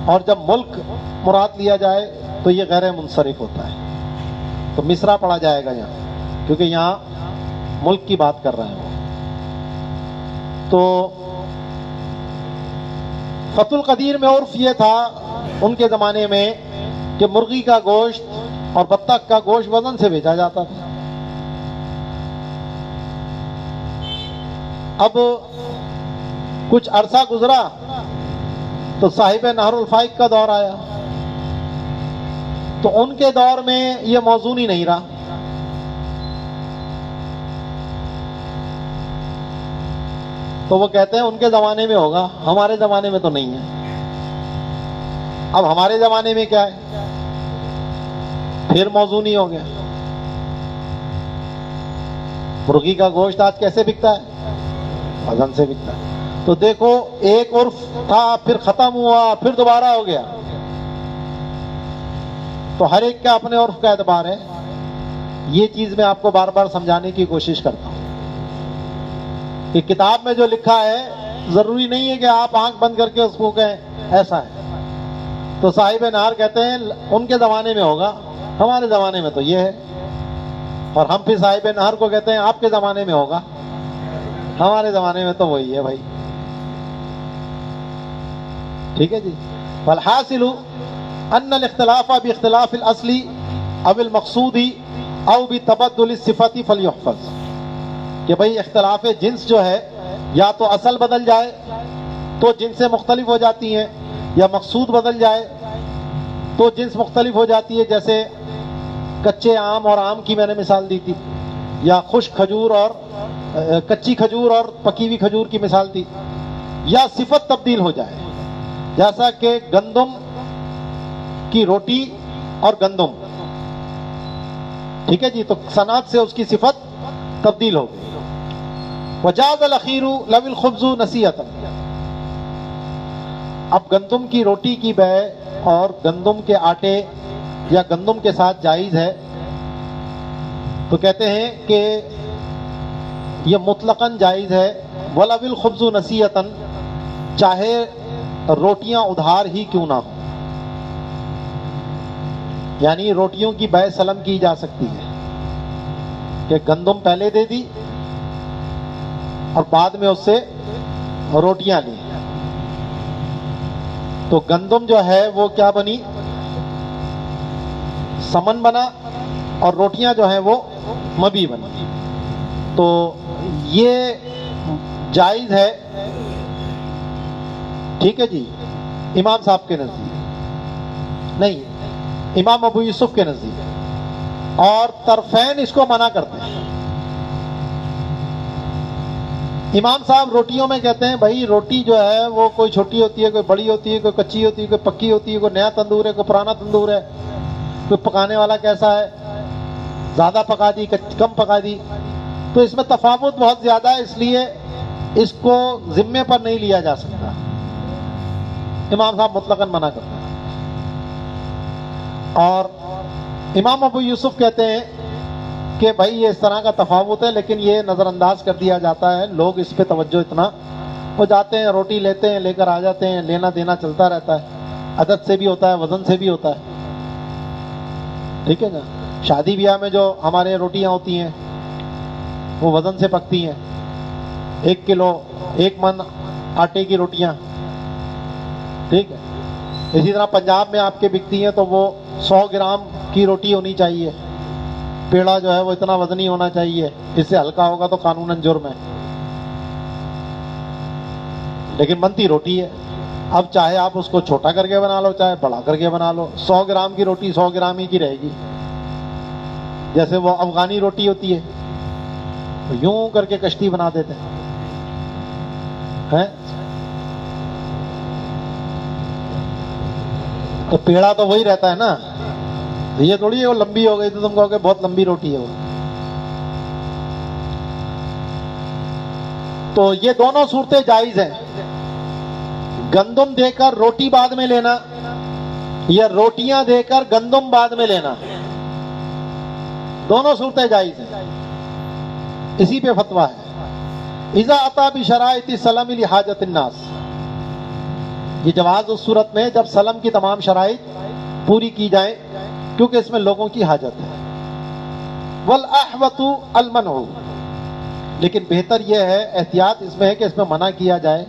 اور جب ملک مراد لیا جائے تو یہ غیر منصرف ہوتا ہے. تو مصرا پڑھا جائے گا یہاں, کیونکہ یہاں ملک کی بات کر رہے ہیں. تو فتح القدیر میں عرف یہ تھا ان کے زمانے میں کہ مرغی کا گوشت اور بطخ کا گوشت وزن سے بیچا جاتا تھا. اب کچھ عرصہ گزرا تو صاحب نہر الفائق کا دور آیا, تو ان کے دور میں یہ موزون ہی نہیں رہا. تو وہ کہتے ہیں ان کے زمانے میں ہوگا, ہمارے زمانے میں تو نہیں ہے. اب ہمارے زمانے میں کیا ہے, پھر موزون ہی ہو گیا. مرغی کا گوشت آج کیسے بکتا ہے؟ وزن سے بکتا ہے. تو دیکھو ایک عرف تھا پھر ختم ہوا پھر دوبارہ ہو گیا. تو ہر ایک کا اپنے عرف کا اعتبار ہے. یہ چیز میں آپ کو بار بار سمجھانے کی کوشش کرتا ہوں کہ کتاب میں جو لکھا ہے ضروری نہیں ہے کہ آپ آنکھ بند کر کے اس کو کہیں ایسا ہے. تو صاحب نہر کہتے ہیں ان کے زمانے میں ہوگا, ہمارے زمانے میں تو یہ ہے. اور ہم پھر صاحب نہر کو کہتے ہیں آپ کے زمانے میں ہوگا, ہمارے زمانے میں تو وہی ہے بھائی. ٹھیک ہے جی. والحاصل ان الاختلاف باختلاف الاصل او المقصود او بتبدل الصفات فلیحفظ, کہ بھئی اختلاف جنس جو ہے یا تو اصل بدل جائے تو جنسیں مختلف ہو جاتی ہیں, یا مقصود بدل جائے تو جنس مختلف ہو جاتی ہے. جیسے کچے آم اور آم کی میں نے مثال دی تھی، یا خشک کھجور اور کچی کھجور اور پکی ہوئی کھجور کی مثال دی، یا صفت تبدیل ہو جائے، جیسا کہ گندم کی روٹی اور گندم، ٹھیک ہے جی، تو صنعت سے اس کی صفت تبدیل ہو گئی۔ وجاز الاخیر لو الخبز نسیۃ، اب گندم کی روٹی کی بیع اور گندم کے آٹے یا گندم کے ساتھ جائز ہے، تو کہتے ہیں کہ یہ مطلقاً جائز ہے، ولو الخبز نسیۃ، چاہے روٹیاں ادھار ہی کیوں نہ ہو، یعنی روٹیوں کی بیع سلم کی جا سکتی ہے کہ گندم پہلے دے دی اور بعد میں اس سے روٹیاں لی، تو گندم جو ہے وہ کیا بنی، سمن بنا، اور روٹیاں جو ہیں وہ مبی بنی، تو یہ جائز ہے، ٹھیک ہے جی، امام صاحب کے نزدیک نہیں، امام ابو یوسف کے نزدیک، اور طرفین اس کو منع کرتے ہیں۔ امام صاحب روٹیوں میں کہتے ہیں بھائی روٹی جو ہے وہ کوئی چھوٹی ہوتی ہے، کوئی بڑی ہوتی ہے، کوئی کچی ہوتی ہے، کوئی پکی ہوتی ہے، کوئی نیا تندور ہے، کوئی پرانا تندور ہے، کوئی پکانے والا کیسا ہے، زیادہ پکا دی کم پکا دی، تو اس میں تفاوت بہت زیادہ ہے، اس لیے اس کو ذمے پر نہیں لیا جا سکتا، امام صاحب مطلقاً منع کرتے ہیں۔ اور امام ابو یوسف کہتے ہیں کہ بھائی یہ اس طرح کا تفاوت ہے، لیکن یہ نظر انداز کر دیا جاتا ہے، لوگ اس پہ توجہ اتنا ہو جاتے ہیں، روٹی لیتے ہیں، لے کر آ جاتے ہیں، لینا دینا چلتا رہتا ہے، عدد سے بھی ہوتا ہے، وزن سے بھی ہوتا ہے، ٹھیک ہے نا، شادی بیاہ میں جو ہمارے روٹیاں ہوتی ہیں وہ وزن سے پکتی ہیں، 1 کلو 1 من آٹے کی روٹیاں، ٹھیک ہے، اسی طرح پنجاب میں آپ کے بکتی ہیں تو وہ 100 گرام کی روٹی ہونی چاہیے، پیڑا جو ہے وہ اتنا وزنی ہونا چاہیے، اس سے ہلکا ہوگا تو قانوناً جرم ہے، لیکن بنتی روٹی ہے۔ اب چاہے آپ اس کو چھوٹا کر کے بنا لو چاہے بڑا کر کے بنا لو، 100 گرام کی روٹی 100 گرام ہی کی رہے گی، جیسے وہ افغانی روٹی ہوتی ہے یوں کر کے کشتی بنا دیتے ہیں، تو پیڑا تو وہی رہتا ہے نا، یہ تھوڑی ہے وہ لمبی ہو گئی تو تم کہو کہ بہت لمبی روٹی ہے وہ۔ تو یہ دونوں صورتیں جائز ہیں، گندم دے کر روٹی بعد میں لینا یا روٹیاں دے کر گندم بعد میں لینا، دونوں صورتیں جائز ہیں، اسی پہ فتویٰ ہے۔ اذا اتی بشرائط السلم لحاجت الناس، یہ جواز اس صورت میں جب سلم کی تمام شرائط پوری کی جائیں، کیونکہ اس میں لوگوں کی حاجت ہے۔ والاحوط المنع، لیکن بہتر یہ ہے، احتیاط اس میں ہے کہ اس میں منع کیا جائے،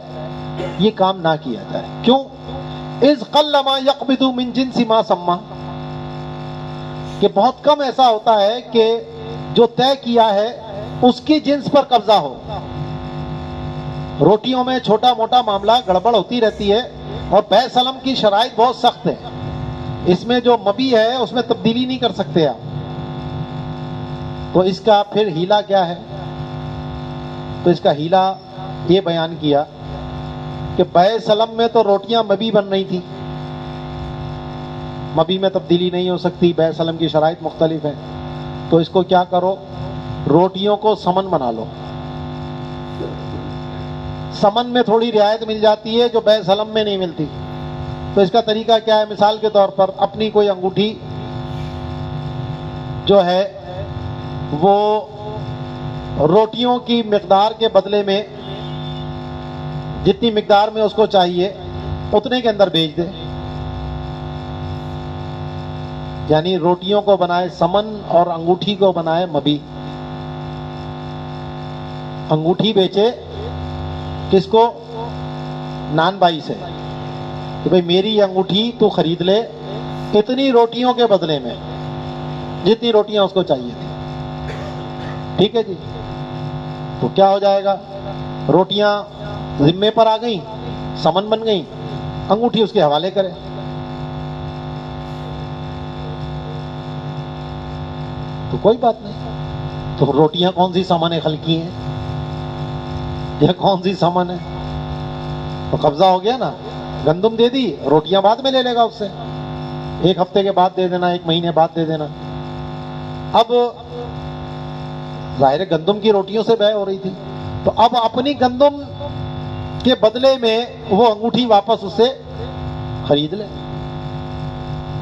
یہ کام نہ کیا جائے، کیوں؟ اذ قل ما يقبض من جنس ما سما، کہ بہت کم ایسا ہوتا ہے کہ جو طے کیا ہے اس کی جنس پر قبضہ ہو۔ روٹیوں میں چھوٹا موٹا معاملہ گڑبڑ ہوتی رہتی ہے، اور بیع سلم کی شرائط بہت سخت ہے، اس میں جو مبی ہے اس میں تبدیلی نہیں کر سکتے آپ، تو اس کا پھر ہیلا کیا ہے؟ تو اس کا ہیلا یہ بیان کیا کہ بیع سلم میں تو روٹیاں مبی بن رہی تھی، مبی میں تبدیلی نہیں ہو سکتی، بیع سلم کی شرائط مختلف ہیں، تو اس کو کیا کرو، روٹیوں کو سمن بنا لو، سمن میں تھوڑی رعایت مل جاتی ہے جو بیع سلم میں نہیں ملتی، تو اس کا طریقہ کیا ہے؟ مثال کے طور پر اپنی کوئی انگوٹھی جو ہے وہ روٹیوں کی مقدار کے بدلے میں جتنی مقدار میں اس کو چاہیے اتنے کے اندر بیچ دے، یعنی روٹیوں کو بنائے سمن اور انگوٹھی کو بنائے مبی، انگوٹھی بیچے کس کو؟ نان بائی سے، کہ بھئی میری یہ انگوٹھی تو خرید لے اتنی روٹیوں کے بدلے میں، جتنی روٹیاں اس کو چاہیے تھی، ٹھیک ہے جی، تو کیا ہو جائے گا؟ روٹیاں ذمے پر آ گئیں، سمن بن گئیں، انگوٹھی اس کے حوالے کرے، تو کوئی بات نہیں. تو روٹیاں کون سی سامان خلقی ہیں یا کون سی سامان ہے؟ تو قبضہ ہو گیا نا. گندم دے دی, روٹیاں بعد میں لے لے گا اس سے, 1 ہفتے کے بعد دے دینا, 1 مہینے بعد دے دینا. اب ظاہر گندم کی روٹیوں سے بیع ہو رہی تھی, تو اب اپنی گندم کے بدلے میں وہ انگوٹھی واپس اس سے خرید لے.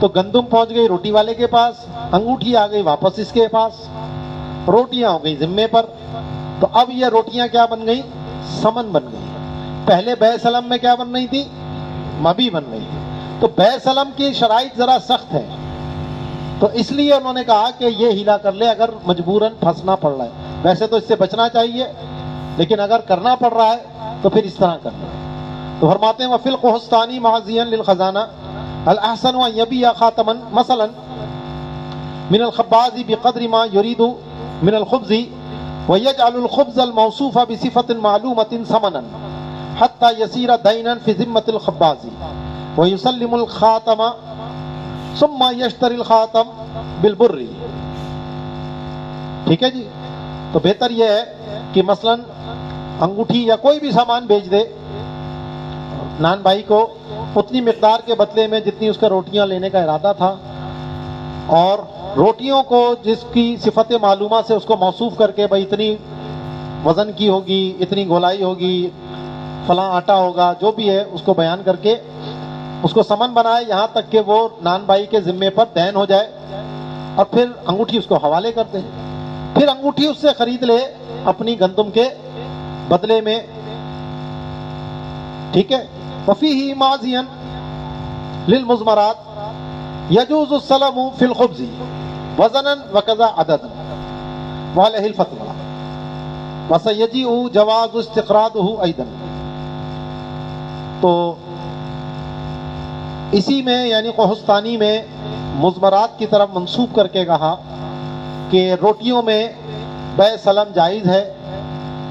تو گندم پہنچ گئی روٹی والے کے پاس, انگوٹھی آ گئی واپس اس کے پاس, روٹیاں ہو گئی ذمے پر. تو اب یہ روٹیاں کیا بن گئی؟ سمن بن گئی. پہلے بیع سلم میں کیا بن رہی تھی؟ مبی بن رہی تھی. تو بیع سلم کی شرائط ذرا سخت ہے, تو اس لیے انہوں نے کہا کہ یہ ہیلا کر لے اگر مجبوراً پھنسنا پڑ رہا ہے. ویسے تو اس سے بچنا چاہیے, لیکن اگر کرنا پڑ رہا ہے تو پھر اس طرح کرنا ہے. تو فرماتے ہیں وفی القحطانی معزیا للخزانہ الاحسن ان یبیع خاتما مثلا من الخباز بقدر ما يريد من الخبز ويجعل الخبز الموصوف بصفة معلومة ثمنا حتى يصير دينا في ذمة الخباز ويسلم الخاتم ثم يشتري الخاتم بالبر. ٹھیک ہے جی. تو بہتر یہ ہے کہ مثلا انگوٹھی یا کوئی بھی سامان بیچ دے نان بھائی کو اتنی مقدار کے بدلے میں جتنی اس کا روٹیاں لینے کا ارادہ تھا, اور روٹیوں کو جس کی صفت معلومہ سے اس کو موصوف کر کے بھائی اتنی وزن کی ہوگی, اتنی گولائی ہوگی, فلاں آٹا ہوگا, جو بھی ہے اس کو بیان کر کے اس کو سمن بنائے یہاں تک کہ وہ نان بھائی کے ذمے پر دین ہو جائے, اور پھر انگوٹھی اس کو حوالے کر دے. پھر انگوٹھی اس سے خرید لے اپنی گندم کے بدلے میں. ٹھیک ہے. وفیہ ماضیا للمزمرات یجوز السلم فی الخبز وزنا وکذا عددا وعلیہ الفتوی وسیجیء جواز استقراضہ ایضا. تو اسی میں یعنی قحطانی میں مزمرات کی طرف منسوب کر کے کہا کہ روٹیوں میں بیع سلم جائز ہے,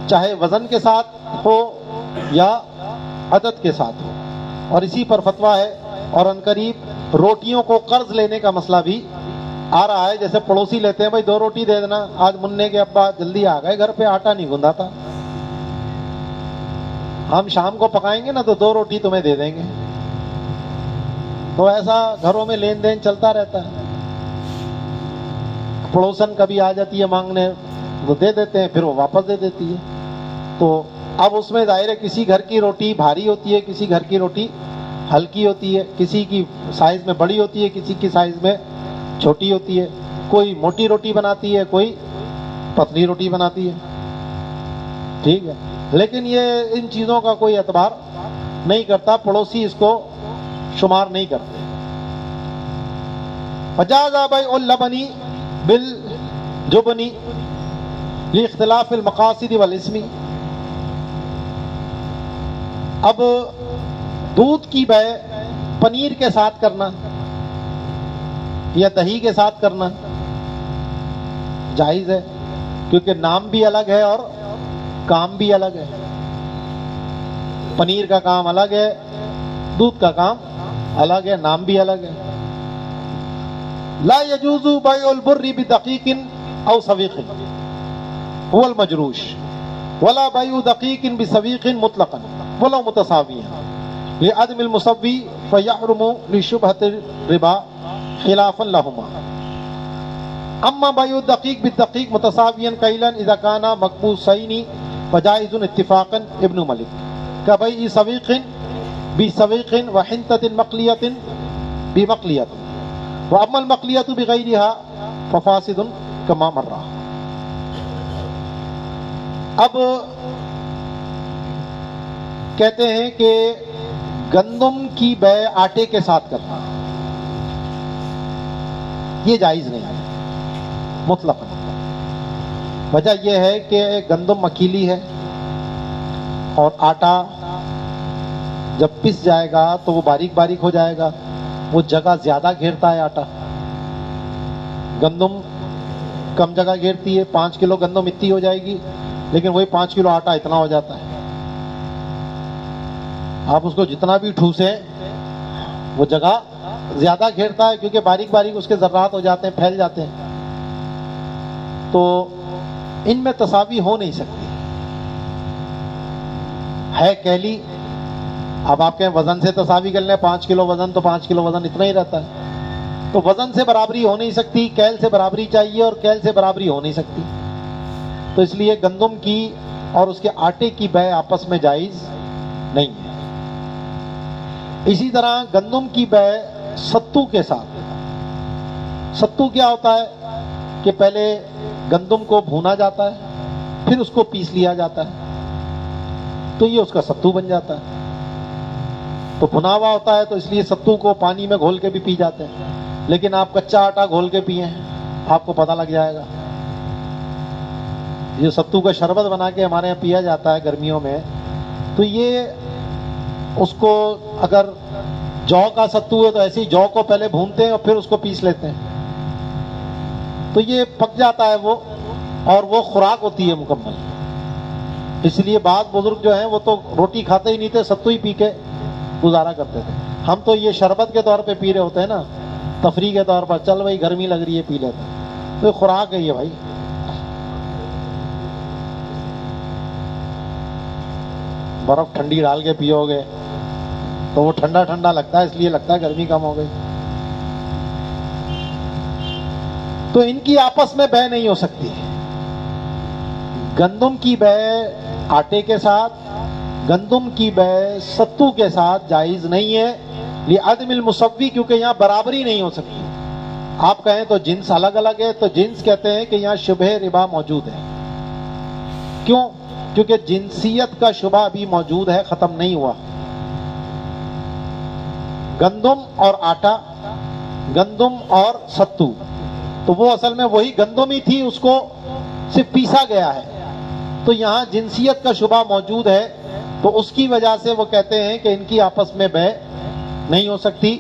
چاہے وزن کے ساتھ ہو یا عدد کے ساتھ ہو. اور اسی پر فتویٰ ہے, اور عنقریب روٹیوں کو قرض لینے کا مسئلہ بھی آ رہا ہے. جیسے پڑوسی لیتے ہیں بھائی 2 روٹی دے دینا, آج منع کے ابا جلدی آ گئے, گھر پہ آٹا نہیں گوندھا تھا, ہم شام کو پکائیں گے نا تو 2 روٹی تمہیں دے دیں گے. تو ایسا گھروں میں لین دین چلتا رہتا ہے. پڑوسن کبھی آ جاتی ہے مانگنے, وہ دے دیتے ہیں, پھر وہ واپس دے دیتی ہے. تو اب اس میں ظاہر ہے کسی گھر کی روٹی بھاری ہوتی ہے, کسی گھر کی روٹی ہلکی ہوتی ہے, کسی کی سائز میں بڑی ہوتی ہے, کسی کی سائز میں چھوٹی ہوتی ہے, کوئی موٹی روٹی بناتی ہے, کوئی پتلی روٹی بناتی ہے. ٹھیک ہے. لیکن یہ ان چیزوں کا کوئی اعتبار نہیں کرتا, پڑوسی اس کو شمار نہیں کرتے. فجاز بیع اللبن بالجبن لاختلاف المقاصد والاسم. اب دودھ کی بیع پنیر کے ساتھ کرنا یا دہی کے ساتھ کرنا جائز ہے, کیونکہ نام بھی الگ ہے اور کام بھی الگ ہے. پنیر کا کام الگ ہے, دودھ کا کام الگ ہے, نام بھی الگ ہے. لا يجوز بيع البر بدقيق او سويق هو المجروش ولا بيع دقيق بسويق مطلقا ولو متساويا لعدم المسوي فيحرم لشبهة الربا خلافا لهما. اما بيع الدقيق بالدقيق متساويا كيلا اذا كان مكبوسين فجائز اتفاقا ابن مالك كبيع سويق بسويق وحنطة مقلية بمقلية واما المقلية بغيرها ففاسد كما مر. اب کہتے ہیں کہ گندم کی بیع آٹے کے ساتھ کرنا یہ جائز نہیں ہے مطلق. وجہ یہ ہے کہ گندم مکیلی ہے اور آٹا جب پس جائے گا تو وہ باریک باریک ہو جائے گا, وہ جگہ زیادہ گھیرتا ہے آٹا. گندم کم جگہ گھیرتی ہے, 5 کلو گندم اتنی ہو جائے گی, لیکن وہی 5 کلو آٹا اتنا ہو جاتا ہے. آپ اس کو جتنا بھی ٹھوسیں وہ جگہ زیادہ گھیرتا ہے, کیونکہ باریک باریک اس کے ذرات ہو جاتے ہیں, پھیل جاتے ہیں. تو ان میں تساوی ہو نہیں سکتی. ہے کیلی، اب آپ کہیں وزن سے تساوی کر لیں، 5 کلو وزن تو 5 کلو وزن اتنا ہی رہتا ہے. تو وزن سے برابری ہو نہیں سکتی، کیل سے برابری چاہیے اور کیل سے برابری ہو نہیں سکتی. تو اس لیے گندم کی اور اس کے آٹے کی بے آپس میں جائز نہیں ہے. اسی طرح گندم کی بے ستو کے ساتھ. ستو کیا ہوتا ہے کہ پہلے گندم کو بھونا جاتا ہے، پھر اس کو پیس لیا جاتا ہے، تو یہ اس کا ستو بن جاتا ہے. تو بھنا ہوا ہوتا ہے تو اس لیے ستو کو پانی میں گھول کے بھی پی جاتے ہیں. لیکن آپ کچا آٹا گھول کے پیے ہیں، آپ کو پتہ لگ جائے گا. یہ ستو کا شربت بنا کے ہمارے یہاں پیا جاتا ہے گرمیوں میں، تو یہ اس کو اگر جو کا ستو ہے تو ایسے ہی جو کو پہلے بھونتے ہیں اور پھر اس کو پیس لیتے ہیں، تو یہ پک جاتا ہے وہ، اور وہ خوراک ہوتی ہے مکمل. اس لیے بعض بزرگ جو ہیں وہ تو روٹی کھاتے ہی نہیں تھے، ستو ہی پی کے گزارا کرتے تھے. ہم تو یہ شربت کے طور پہ پی رہے ہوتے ہیں نا، تفریح کے طور پر، چل بھائی گرمی لگ رہی ہے پی لیتے ہیں. تو یہ خوراک ہے یہ بھائی. برف ٹھنڈی ڈال کے پیو گے تو وہ ٹھنڈا ٹھنڈا لگتا ہے، اس لیے لگتا ہے گرمی کم ہو گئی. تو ان کی آپس میں بے نہیں ہو سکتی. گندم کی بے آٹے کے ساتھ، گندم کی بے ستو کے ساتھ جائز نہیں ہے، لعدم المسوی، کیونکہ یہاں برابری نہیں ہو سکتی. آپ کہیں تو جنس الگ الگ ہے، تو جنس کہتے ہیں کہ یہاں شبہ ربا موجود ہے. کیوں؟ کیونکہ جنسیت کا شبہ ابھی موجود ہے، ختم نہیں ہوا. گندم اور آٹا، گندم اور ستو، تو وہ اصل میں وہی گندم ہی تھی، اس کو صرف پیسا گیا ہے. تو یہاں جنسیت کا شبہ موجود ہے، تو اس کی وجہ سے وہ کہتے ہیں کہ ان کی آپس میں بے نہیں ہو سکتی.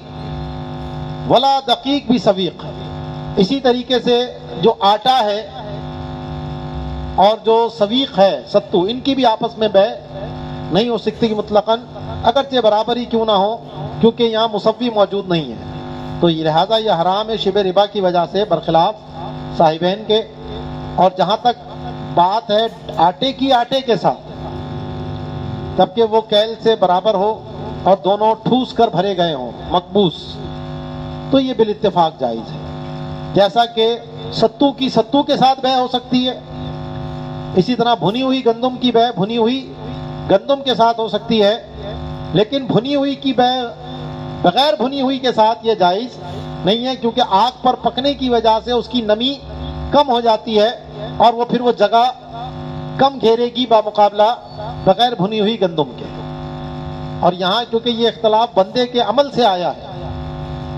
ولا دقیق بھی سویق. اسی طریقے سے جو آٹا ہے اور جو سویق ہے ستو، ان کی بھی آپس میں بے نہیں ہو سکتی مطلقاً، اگرچہ برابری کیوں نہ ہو، کیونکہ یہاں مسوی موجود نہیں ہے. تو لہٰذا یہ حرام ہے شبہ ربا کی وجہ سے، برخلاف صاحبین کے. اور جہاں تک بات ہے آٹے کی، آٹے کے ساتھ، جبکہ وہ کیل سے برابر ہو اور دونوں ٹھوس کر بھرے گئے ہوں، مقبوس، تو یہ بالاتفاق جائز ہے. جیسا کہ ستو کی ستو کے ساتھ بے ہو سکتی ہے، اسی طرح بھنی ہوئی گندم کی بے بھنی ہوئی گندم کے ساتھ ہو سکتی ہے. لیکن بھنی ہوئی کی بے بغیر بھنی ہوئی کے ساتھ یہ جائز نہیں ہے، کیونکہ آگ پر پکنے کی وجہ سے اس کی نمی کم ہو جاتی ہے اور وہ پھر وہ جگہ کم گھیرے گی بمقابلہ بغیر بھنی ہوئی گندم کے. اور یہاں کیونکہ یہ اختلاف بندے کے عمل سے آیا ہے،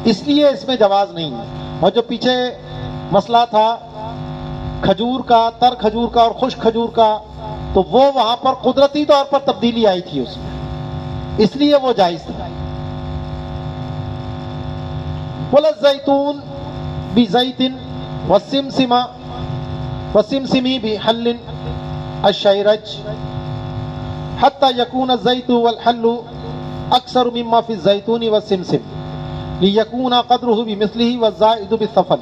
اس لیے اس میں جواز نہیں ہے. اور جو پیچھے مسئلہ تھا کھجور کا، تر کھجور کا اور خشک کھجور کا، تو وہ وہاں پر قدرتی طور پر تبدیلی آئی تھی اس میں، اس لیے وہ جائز تھا. ولا الزیتون بزیت والسمسمی بحل الشیرج حتى يكون الزيت والحل اکثر مما في الزيتون والسمسم ليكون قدره بمثله والزائد بالثفل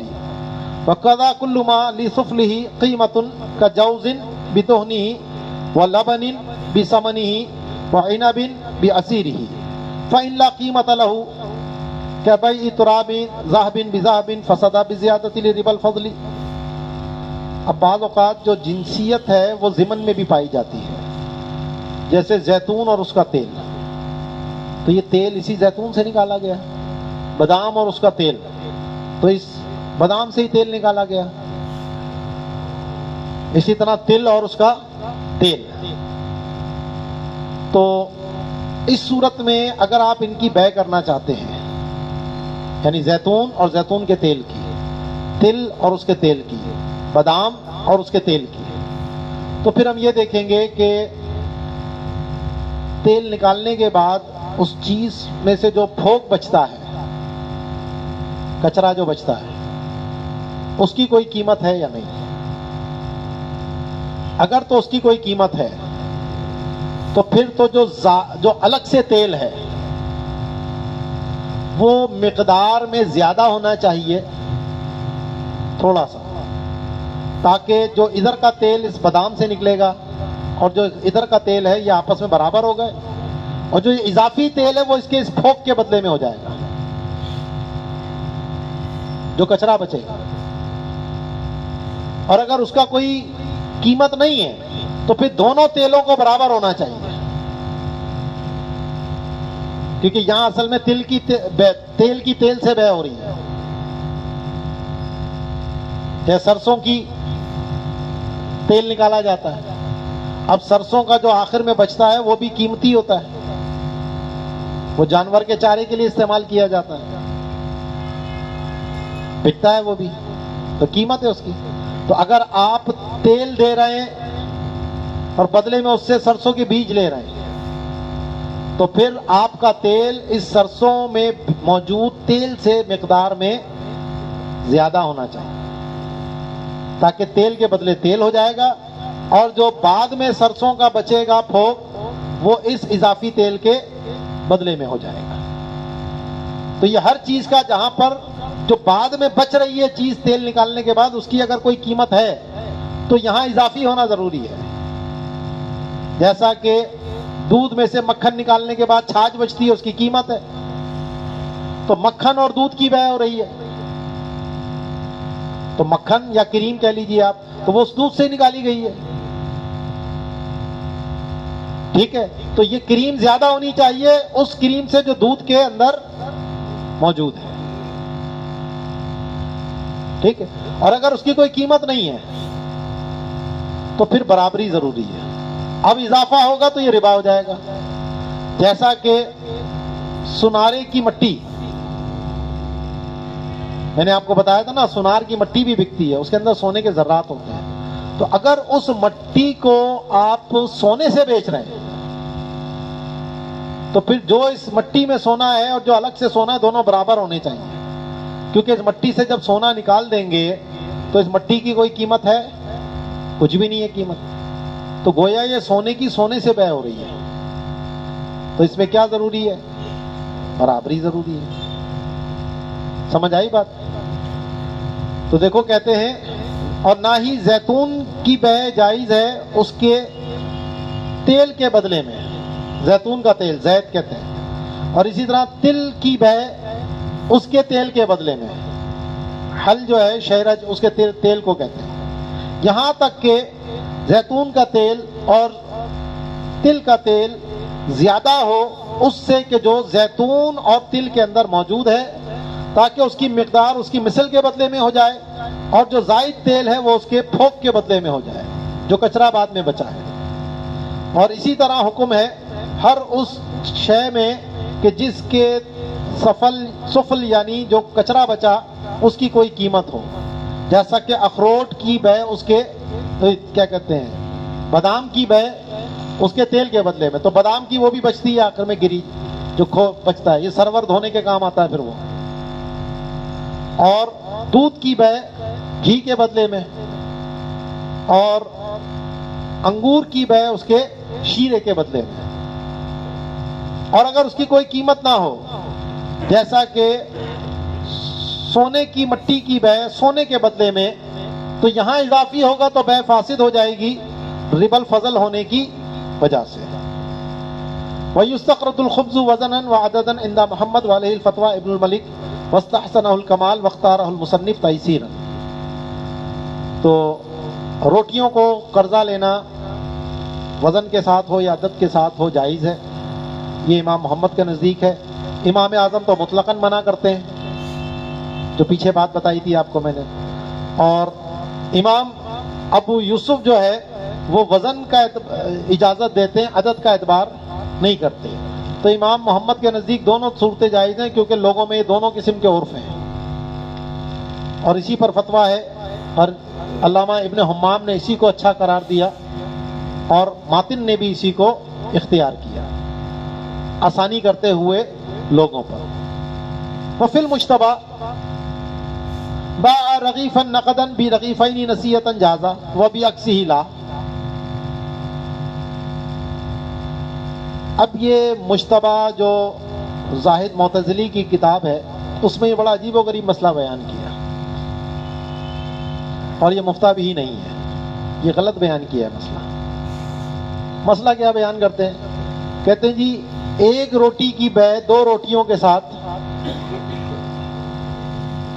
وكذا كل ما لسفله قيمة كجوز بدهنه ولبن بثمنه وعنب بأسيره فإن لا قيمة له كبيع تراب ذهب بذهب فسد بزيادة لربا الفضل. اب بعض اوقات جو جنسیت ہے وہ ضمن میں بھی پائی جاتی ہے، جیسے زیتون اور اس کا تیل. تو یہ تیل اسی زیتون سے نکالا گیا، بادام اور اس کا تیل، تو اس بادام سے ہی تیل نکالا گیا. اسی طرح تل اور اس کا تیل. تو اس صورت میں اگر آپ ان کی بے کرنا چاہتے ہیں، یعنی زیتون اور زیتون کے تیل کی، تل اور اس کے تیل کی، بادام اور اس کے تیل کی، تو پھر ہم یہ دیکھیں گے کہ تیل نکالنے کے بعد اس چیز میں سے جو پھوک بچتا ہے، کچرا جو بچتا ہے، اس کی کوئی قیمت ہے یا نہیں. اگر تو اس کی کوئی قیمت ہے تو پھر تو جو الگ سے تیل ہے وہ مقدار میں زیادہ ہونا چاہیے تھوڑا سا، تاکہ جو ادھر کا تیل اس بادام سے نکلے گا اور جو ادھر کا تیل ہے یہ آپس میں برابر ہو گئے، اور جو اضافی تیل ہے وہ اس کے اس پھوک کے بدلے میں ہو جائے گا، جو کچرا بچے گا۔ اور اگر اس کا کوئی قیمت نہیں ہے تو پھر دونوں تیلوں کو برابر ہونا چاہیے، کیونکہ یہاں اصل میں تیل کی تیل سے بے ہو رہی ہے۔ کہ سرسوں کی تیل نکالا جاتا ہے، اب سرسوں کا جو آخر میں بچتا ہے وہ بھی قیمتی ہوتا ہے، وہ جانور کے چارے کے لیے استعمال کیا جاتا ہے، بکتا ہے وہ بھی، تو قیمت ہے اس کی۔ تو اگر آپ تیل دے رہے ہیں اور بدلے میں اس سے سرسوں کے بیج لے رہے ہیں تو پھر آپ کا تیل اس سرسوں میں موجود تیل سے مقدار میں زیادہ ہونا چاہیے، تاکہ تیل کے بدلے تیل ہو جائے گا، اور جو بعد میں سرسوں کا بچے گا پھوک وہ اس اضافی تیل کے بدلے میں ہو جائے گا۔ تو یہ ہر چیز کا جہاں پر جو بعد میں بچ رہی ہے چیز تیل نکالنے کے بعد، اس کی اگر کوئی قیمت ہے تو یہاں اضافی ہونا ضروری ہے۔ جیسا کہ دودھ میں سے مکھن نکالنے کے بعد چھاچھ بچتی ہے، اس کی قیمت ہے، تو مکھن اور دودھ کی بے ہو رہی ہے، تو مکھن یا کریم کہہ لیجیے آپ، تو وہ اس دودھ سے نکالی گئی ہے، ٹھیک ہے؟ تو یہ کریم زیادہ ہونی چاہیے اس کریم سے جو دودھ کے اندر موجود ہے، ٹھیک ہے؟ اور اگر اس کی کوئی قیمت نہیں ہے تو پھر برابری ضروری ہے۔ اب اضافہ ہوگا تو یہ ربا ہو جائے گا۔ جیسا کہ سنارے کی مٹی، میں نے آپ کو بتایا تھا نا، سونار کی مٹی بھی بکتی ہے، اس کے اندر سونے کے ذرات ہوتے ہیں، تو اگر اس مٹی کو آپ سونے سے بیچ رہے ہیں تو پھر جو اس مٹی میں سونا ہے اور جو الگ سے سونا ہے دونوں برابر ہونے چاہیے، کیونکہ اس مٹی سے جب سونا نکال دیں گے تو اس مٹی کی کوئی قیمت ہے؟ کچھ بھی نہیں ہے قیمت، تو گویا یہ سونے کی سونے سے بے ہو رہی ہے، تو اس میں کیا ضروری ہے؟ برابری ضروری ہے۔ سمجھ آئی بات؟ تو دیکھو کہتے ہیں، اور نہ ہی زیتون کی بے جائز ہے اس کے تیل کے بدلے میں، زیتون کا تیل زیت کہتے ہیں، اور اسی طرح تل کی بے اس کے تیل کے بدلے میں، حل جو ہے شہرج اس کے تیل کو کہتے ہیں، یہاں تک کہ زیتون کا تیل اور تل کا تیل زیادہ ہو اس سے کہ جو زیتون اور تل کے اندر موجود ہے، تاکہ اس کی مقدار اس کی مثل کے بدلے میں ہو جائے، اور جو زائد تیل ہے وہ اس کے پھوک کے بدلے میں ہو جائے، جو کچرا بعد میں بچا ہے۔ اور اسی طرح حکم ہے ہر اس شے میں کہ جس کے سفل یعنی جو کچرا بچا اس کی کوئی قیمت ہو، جیسا کہ اخروٹ کی بے اس کے کیا کہتے ہیں بادام کی بے اس کے تیل کے بدلے میں، تو بادام کی وہ بھی بچتی ہے آخر میں گری جو بچتا ہے، یہ سرور دھونے کے کام آتا ہے پھر وہ، اور دودھ کی بے گھی کے بدلے میں، اور انگور کی بے اس کے شیرے کے بدلے میں۔ اور اگر اس کی کوئی قیمت نہ ہو، جیسا کہ سونے کی مٹی کی بے سونے کے بدلے میں، تو یہاں اضافی ہوگا تو بے فاسد ہو جائے گی ربا الفضل ہونے کی وجہ سے۔ وَيُسْتَقْرَضُ الْخُبْزُ وَزَنًا وَعَدَدًا عِنْدَ محمد وعلیہ الفتویٰ ابن الملک وَاسْتَحْسَنَهُ الْكَمَالِ وَاخْتَارَهُ الْمُصَنِّفُ تَيْسِيرًا۔ تو روٹیوں کو قرضہ لینا وزن کے ساتھ ہو یا عدد کے ساتھ ہو جائز ہے، یہ امام محمد کے نزدیک ہے۔ امام اعظم تو مطلقاً منع کرتے ہیں، جو پیچھے بات بتائی تھی آپ کو میں نے، اور امام ابو یوسف جو ہے وہ وزن کا اجازت دیتے ہیں، عدد کا اعتبار نہیں کرتے۔ تو امام محمد کے نزدیک دونوں صورتیں جائز ہیں، کیونکہ لوگوں میں یہ دونوں قسم کے عرف ہیں، اور اسی پر فتویٰ ہے، اور علامہ ابن حمام نے اسی کو اچھا قرار دیا، اور ماتن نے بھی اسی کو اختیار کیا، آسانی کرتے ہوئے لوگوں پر۔ وفی المجتبی باع رغیفا نقدا برغیفین نسیۃ جازا وبعکسہ لا۔ اب یہ مجتبی جو زاہد معتزلی کی کتاب ہے، اس میں یہ بڑا عجیب و غریب مسئلہ بیان کیا، اور یہ مفتہ بھی نہیں ہے، یہ غلط بیان کیا ہے مسئلہ۔ مسئلہ کیا بیان کرتے ہیں؟ کہتے ہیں جی ایک روٹی کی بیع دو روٹیوں کے ساتھ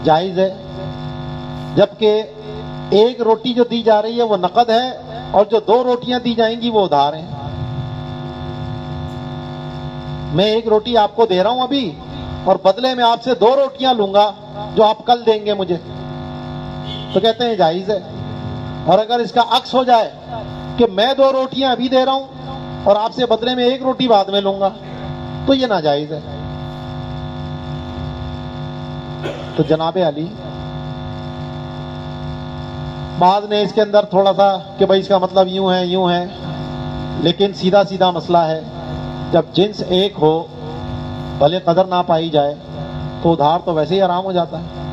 جائز ہے، جبکہ ایک روٹی جو دی جا رہی ہے وہ نقد ہے اور جو دو روٹیاں دی جائیں گی وہ ادھار ہیں۔ میں ایک روٹی آپ کو دے رہا ہوں ابھی اور بدلے میں آپ سے دو روٹیاں لوں گا جو آپ کل دیں گے مجھے، تو کہتے ہیں جائز ہے۔ اور اگر اس کا عکس ہو جائے کہ میں دو روٹیاں ابھی دے رہا ہوں اور آپ سے بدلے میں ایک روٹی بعد میں لوں گا تو یہ ناجائز ہے۔ تو جناب علی بعض نے اس کے اندر تھوڑا سا کہ بھائی اس کا مطلب یوں ہے، لیکن سیدھا سیدھا مسئلہ ہے، جب جنس ایک ہو بھلے قدر نہ پائی جائے تو ادھار تو ویسے ہی حرام ہو جاتا ہے۔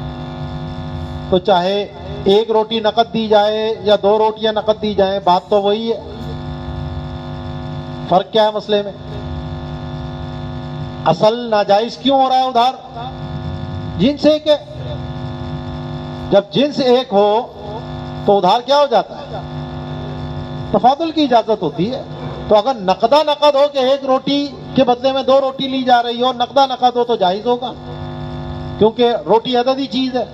تو چاہے ایک روٹی نقد دی جائے یا دو روٹیاں نقد دی جائیں، بات تو وہی ہے، فرق کیا ہے مسئلے میں؟ اصل ناجائز کیوں ہو رہا ہے ادھار؟ جنس ایک ہے، جب جنس ایک ہو تو ادھار کیا ہو جاتا ہے؟ تفاضل کی اجازت ہوتی ہے۔ تو اگر نقدہ نقد ہو کہ ایک روٹی کے بدلے میں دو روٹی لی جا رہی ہو، نقدہ نقد ہو تو جائز ہوگا، کیونکہ روٹی عددی چیز ہے۔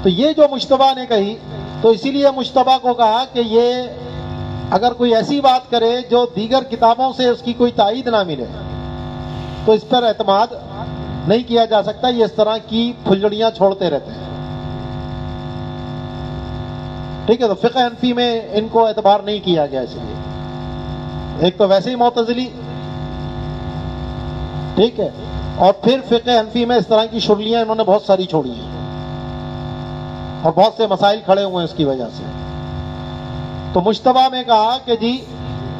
تو یہ جو مجتبیٰ نے کہی، تو اسی لیے مجتبیٰ کو کہا کہ یہ اگر کوئی ایسی بات کرے جو دیگر کتابوں سے اس کی کوئی تائید نہ ملے تو اس پر اعتماد نہیں کیا جا سکتا، یہ اس طرح کی پھلجڑیاں چھوڑتے رہتے ہیں۔ ٹھیک ہے، تو فقہ حنفی میں ان کو اعتبار نہیں کیا گیا، اس لیے ایک تو ویسے ہی معتزلی، ٹھیک ہے، اور پھر فقہ حنفی میں اس طرح کی شرلیاں انہوں نے بہت ساری چھوڑی ہیں اور بہت سے مسائل کھڑے ہوئے ہیں اس کی وجہ سے۔ تو مجتبیٰ میں کہا کہ جی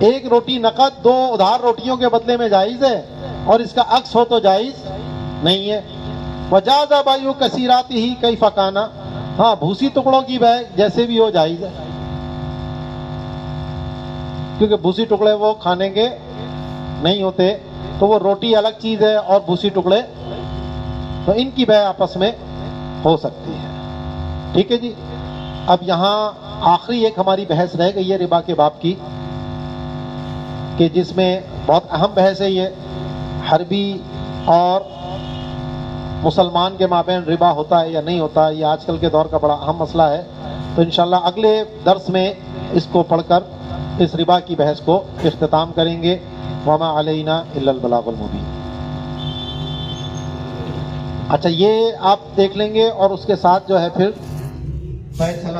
ایک روٹی نقد دو ادھار روٹیوں کے بدلے میں جائز ہے اور اس کا عکس ہو تو جائز نہیں ہے۔ وجاز بایو کثیراتی ہی کئی فکانا، ہاں بھوسی ٹکڑوں کی بیع جیسے بھی ہو جائز ہے، کیونکہ بھوسی ٹکڑے وہ کھانے کے نہیں ہوتے، تو وہ روٹی الگ چیز ہے اور بھوسی ٹکڑے، تو ان کی بیع آپس میں ہو سکتی ہے۔ ٹھیک ہے جی، اب یہاں آخری ایک ہماری بحث رہ گئی ہے ربا کے باب کی، کہ جس میں بہت اہم بحث ہے یہ، حربی اور مسلمان کے مابین ربا ہوتا ہے یا نہیں ہوتا، یہ آج کل کے دور کا بڑا اہم مسئلہ ہے۔ تو انشاءاللہ اگلے درس میں اس کو پڑھ کر اس ربا کی بحث کو اختتام کریں گے۔ وما علینا الا البلاغ المبین۔ اچھا یہ آپ دیکھ لیں گے اور اس کے ساتھ جو ہے پھر فیصلہ